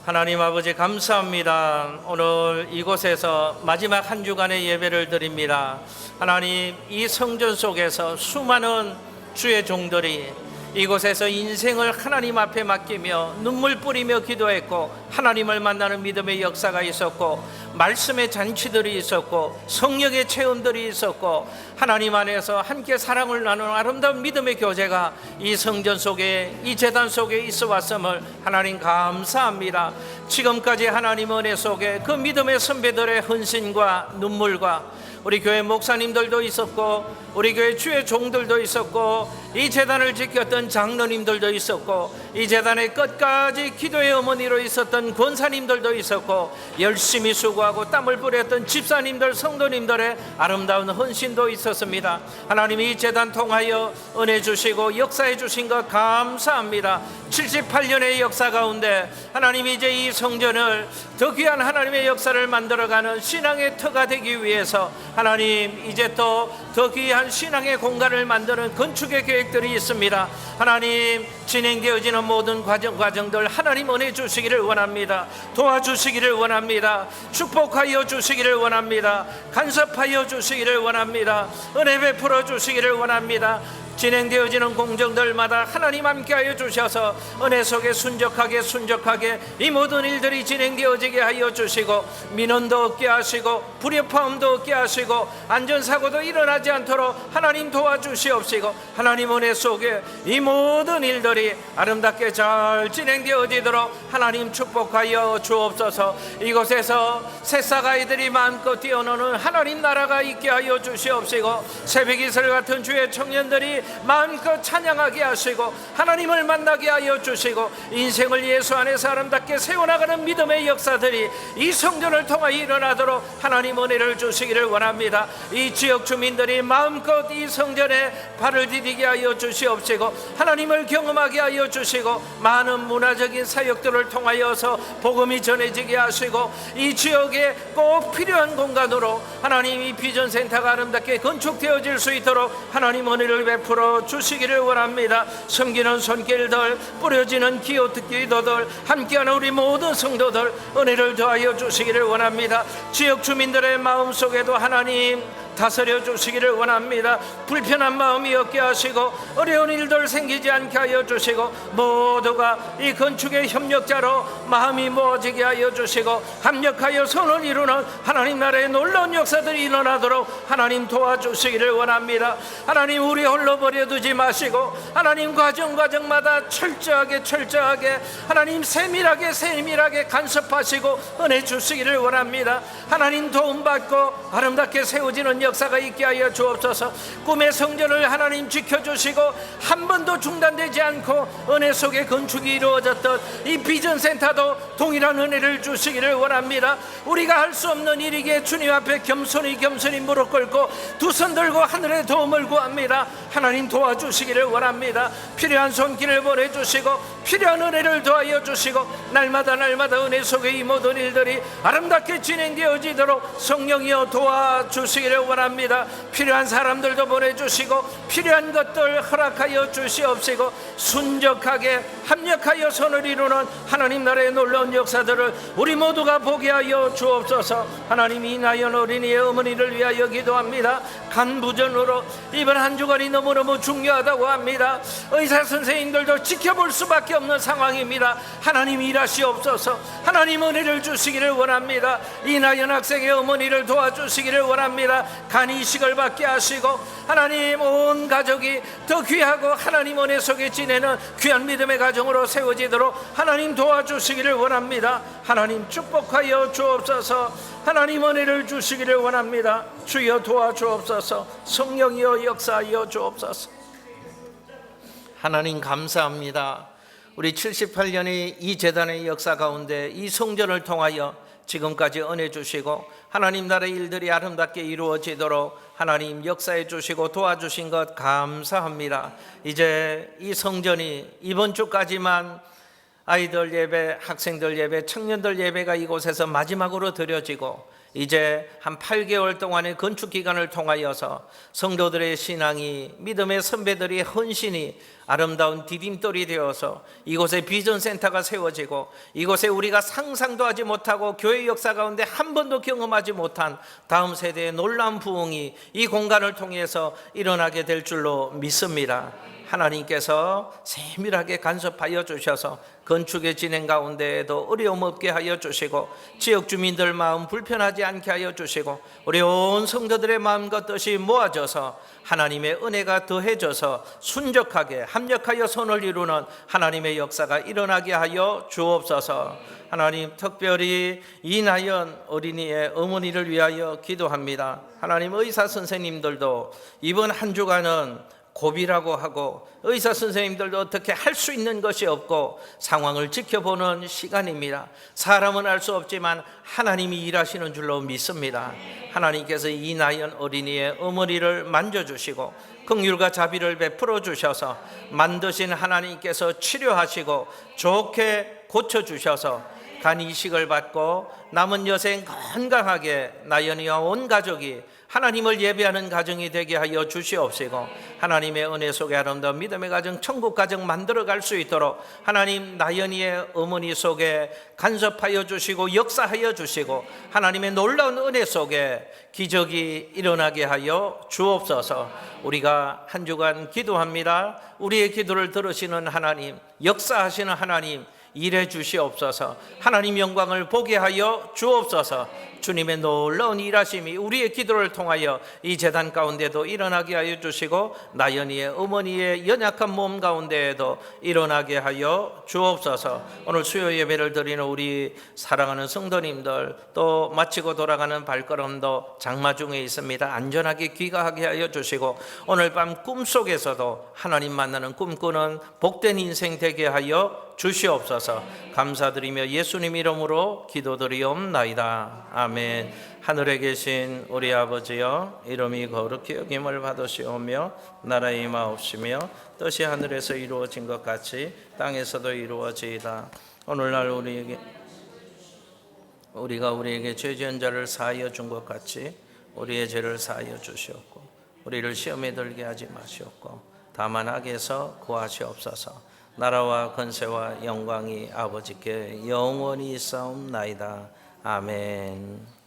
하나님 아버지 감사합니다. 오늘 이곳에서 마지막 한 주간의 예배를 드립니다. 하나님 이 성전 속에서 수많은 주의 종들이 이곳에서 인생을 하나님 앞에 맡기며 눈물 뿌리며 기도했고 하나님을 만나는 믿음의 역사가 있었고 말씀의 잔치들이 있었고 성령의 체험들이 있었고 하나님 안에서 함께 사랑을 나누는 아름다운 믿음의 교제가 이 성전 속에 이 제단 속에 있어 왔음을 하나님 감사합니다. 지금까지 하나님 은혜 속에 그 믿음의 선배들의 헌신과 눈물과 우리 교회 목사님들도 있었고 우리 교회 주의 종들도 있었고 이 제단을 지켰던 장로님들도 있었고 이 제단의 끝까지 기도의 어머니로 있었던 권사님들도 있었고 열심히 수고하고 땀을 뿌렸던 집사님들 성도님들의 아름다운 헌신도 있었습니다. 하나님 이 제단 통하여 은혜 주시고 역사해 주신 것 감사합니다. 78년의 역사 가운데 하나님 이제 이 성전을 더 귀한 하나님의 역사를 만들어가는 신앙의 터가 되기 위해서 하나님 이제 또 더 귀한 신앙의 공간을 만드는 건축의 계획들이 있습니다. 하나님, 진행되어지는 모든 과정들 하나님 은혜 주시기를 원합니다. 도와주시기를 원합니다. 축복하여 주시기를 원합니다. 간섭하여 주시기를 원합니다. 은혜 베풀어 주시기를 원합니다. 진행되어지는 공정들마다 하나님 함께하여 주셔서 은혜 속에 순적하게 이 모든 일들이 진행되어지게 하여 주시고, 민원도 없게 하시고 불협화음도 없게 하시고 안전사고도 일어나지 않도록 하나님 도와주시옵시고, 하나님 은혜 속에 이 모든 일들이 아름답게 잘 진행되어지도록 하나님 축복하여 주옵소서. 이곳에서 새싹 아이들이 마음껏 뛰어노는 하나님 나라가 있게 하여 주시옵시고, 새벽 이슬 같은 주의 청년들이 마음껏 찬양하게 하시고 하나님을 만나게 하여 주시고, 인생을 예수 안에서 아름답게 세워나가는 믿음의 역사들이 이 성전을 통하여 일어나도록 하나님 은혜를 주시기를 원합니다. 이 지역 주민들이 마음껏 이 성전에 발을 디디게 하여 주시옵시고, 하나님을 경험하게 하여 주시고, 많은 문화적인 사역들을 통하여서 복음이 전해지게 하시고, 이 지역에 꼭 필요한 공간으로 하나님 이 비전센터가 아름답게 건축되어질 수 있도록 하나님 은혜를 베풀어 주시기를 원합니다. 섬기는 손길들, 뿌려지는 기도들, 함께하는 우리 모든 성도들 은혜를 더하여 주시기를 원합니다. 지역 주민들의 마음속에도 하나님 다스려 주시기를 원합니다. 불편한 마음이 없게 하시고 어려운 일들 생기지 않게 하여 주시고, 모두가 이 건축의 협력자로 마음이 모아지게 하여 주시고, 합력하여 선을 이루는 하나님 나라의 놀라운 역사들이 일어나도록 하나님 도와주시기를 원합니다. 하나님, 우리 홀로 버려두지 마시고 하나님 과정마다 철저하게 하나님 세밀하게 간섭하시고 은혜 주시기를 원합니다. 하나님 도움받고 아름답게 세워지는 역사가 있게 하여 주옵소서. 꿈의 성전을 하나님 지켜주시고 한 번도 중단되지 않고 은혜 속에 건축이 이루어졌던 이 비전센터도 동일한 은혜를 주시기를 원합니다. 우리가 할 수 없는 일이기에 주님 앞에 겸손히 무릎 꿇고 두 손 들고 하늘의 도움을 구합니다. 하나님 도와주시기를 원합니다. 필요한 손길을 보내주시고 필요한 은혜를 더하여 주시고, 날마다 은혜 속에 이 모든 일들이 아름답게 진행되어지도록 성령이여 도와주시기를 원합니다. 필요한 사람들도 보내주시고 필요한 것들 허락하여 주시옵시고, 순적하게 합력하여 선을 이루는 하나님 나라의 놀라운 역사들을 우리 모두가 보게 하여 주옵소서. 하나님, 이나연 어린이의 어머니를 위하여 기도합니다. 간부전으로 이번 한 주간이 너무너무 중요하다고 합니다. 의사 선생님들도 지켜볼 수밖에 없는 상황입니다. 하나님 일하시옵소서. 하나님 은혜를 주시기를 원합니다. 이나연 학생의 어머니를 도와주시기를 원합니다. 간 이식을 받게 하시고 하나님 온 가족이 더 귀하고 하나님 은혜 속에 지내는 귀한 믿음의 가정으로 세워지도록 하나님 도와주시기를 원합니다. 하나님 축복하여 주옵소서. 하나님 은혜를 주시기를 원합니다. 주여 도와주옵소서. 성령이여 역사하여 주옵소서. 하나님 감사합니다. 우리 78년의 이 재단의 역사 가운데 이 성전을 통하여 지금까지 은혜 주시고 하나님 나라의 일들이 아름답게 이루어지도록 하나님 역사해 주시고 도와주신 것 감사합니다. 이제 이 성전이 이번 주까지만 아이들 예배, 학생들 예배, 청년들 예배가 이곳에서 마지막으로 드려지고, 이제 한 8개월 동안의 건축 기간을 통하여서 성도들의 신앙이, 믿음의 선배들의 헌신이 아름다운 디딤돌이 되어서 이곳에 비전센터가 세워지고, 이곳에 우리가 상상도 하지 못하고 교회 역사 가운데 한 번도 경험하지 못한 다음 세대의 놀라운 부흥이 이 공간을 통해서 일어나게 될 줄로 믿습니다. 하나님께서 세밀하게 간섭하여 주셔서 건축의 진행 가운데에도 어려움 없게 하여 주시고, 지역 주민들 마음 불편하지 않게 하여 주시고, 우리 온 성도들의 마음과 뜻이 모아져서 하나님의 은혜가 더해져서 순적하게 합력하여 선을 이루는 하나님의 역사가 일어나게 하여 주옵소서. 하나님, 특별히 이나연 어린이의 어머니를 위하여 기도합니다. 하나님, 의사 선생님들도 이번 한 주간은 고비라고 하고 의사 선생님들도 어떻게 할 수 있는 것이 없고 상황을 지켜보는 시간입니다. 사람은 알 수 없지만 하나님이 일하시는 줄로 믿습니다. 하나님께서 이나연 어린이의 어머니를 만져주시고 긍휼과 자비를 베풀어 주셔서 만드신 하나님께서 치료하시고 좋게 고쳐주셔서 간 이식을 받고 남은 여생 건강하게 나연이와 온 가족이 하나님을 예배하는 가정이 되게 하여 주시옵시고 하나님의 은혜 속에 아름다운 믿음의 가정, 천국 가정 만들어갈 수 있도록 하나님 나연이의 어머니 속에 간섭하여 주시고 역사하여 주시고 하나님의 놀라운 은혜 속에 기적이 일어나게 하여 주옵소서. 우리가 한 주간 기도합니다. 우리의 기도를 들으시는 하나님, 역사하시는 하나님 일해 주시옵소서. 하나님 영광을 보게 하여 주옵소서. 주님의 놀라운 일하심이 우리의 기도를 통하여 이 제단 가운데도 일어나게 하여 주시고 나연이의 어머니의 연약한 몸 가운데에도 일어나게 하여 주옵소서. 오늘 수요 예배를 드리는 우리 사랑하는 성도님들, 또 마치고 돌아가는 발걸음도 장마 중에 있습니다. 안전하게 귀가하게 하여 주시고 오늘 밤 꿈속에서도 하나님 만나는 꿈꾸는 복된 인생 되게 하여 주시옵소서. 감사드리며 예수님 이름으로 기도드리옵나이다. 아멘. 하늘에 계신 우리 아버지여, 이름이 거룩히 여김을 받으시오며 나라의 임하옵시며 뜻이 하늘에서 이루어진 것 같이 땅에서도 이루어지이다. 오늘날 우리가 우리에게 죄 지은 자를 사하여 준 것 같이 우리의 죄를 사하여 주시옵고 우리를 시험에 들게 하지 마시옵고 다만 악에서 구하시옵소서. 나라와 권세와 영광이 아버지께 영원히 있사옵나이다. 아멘.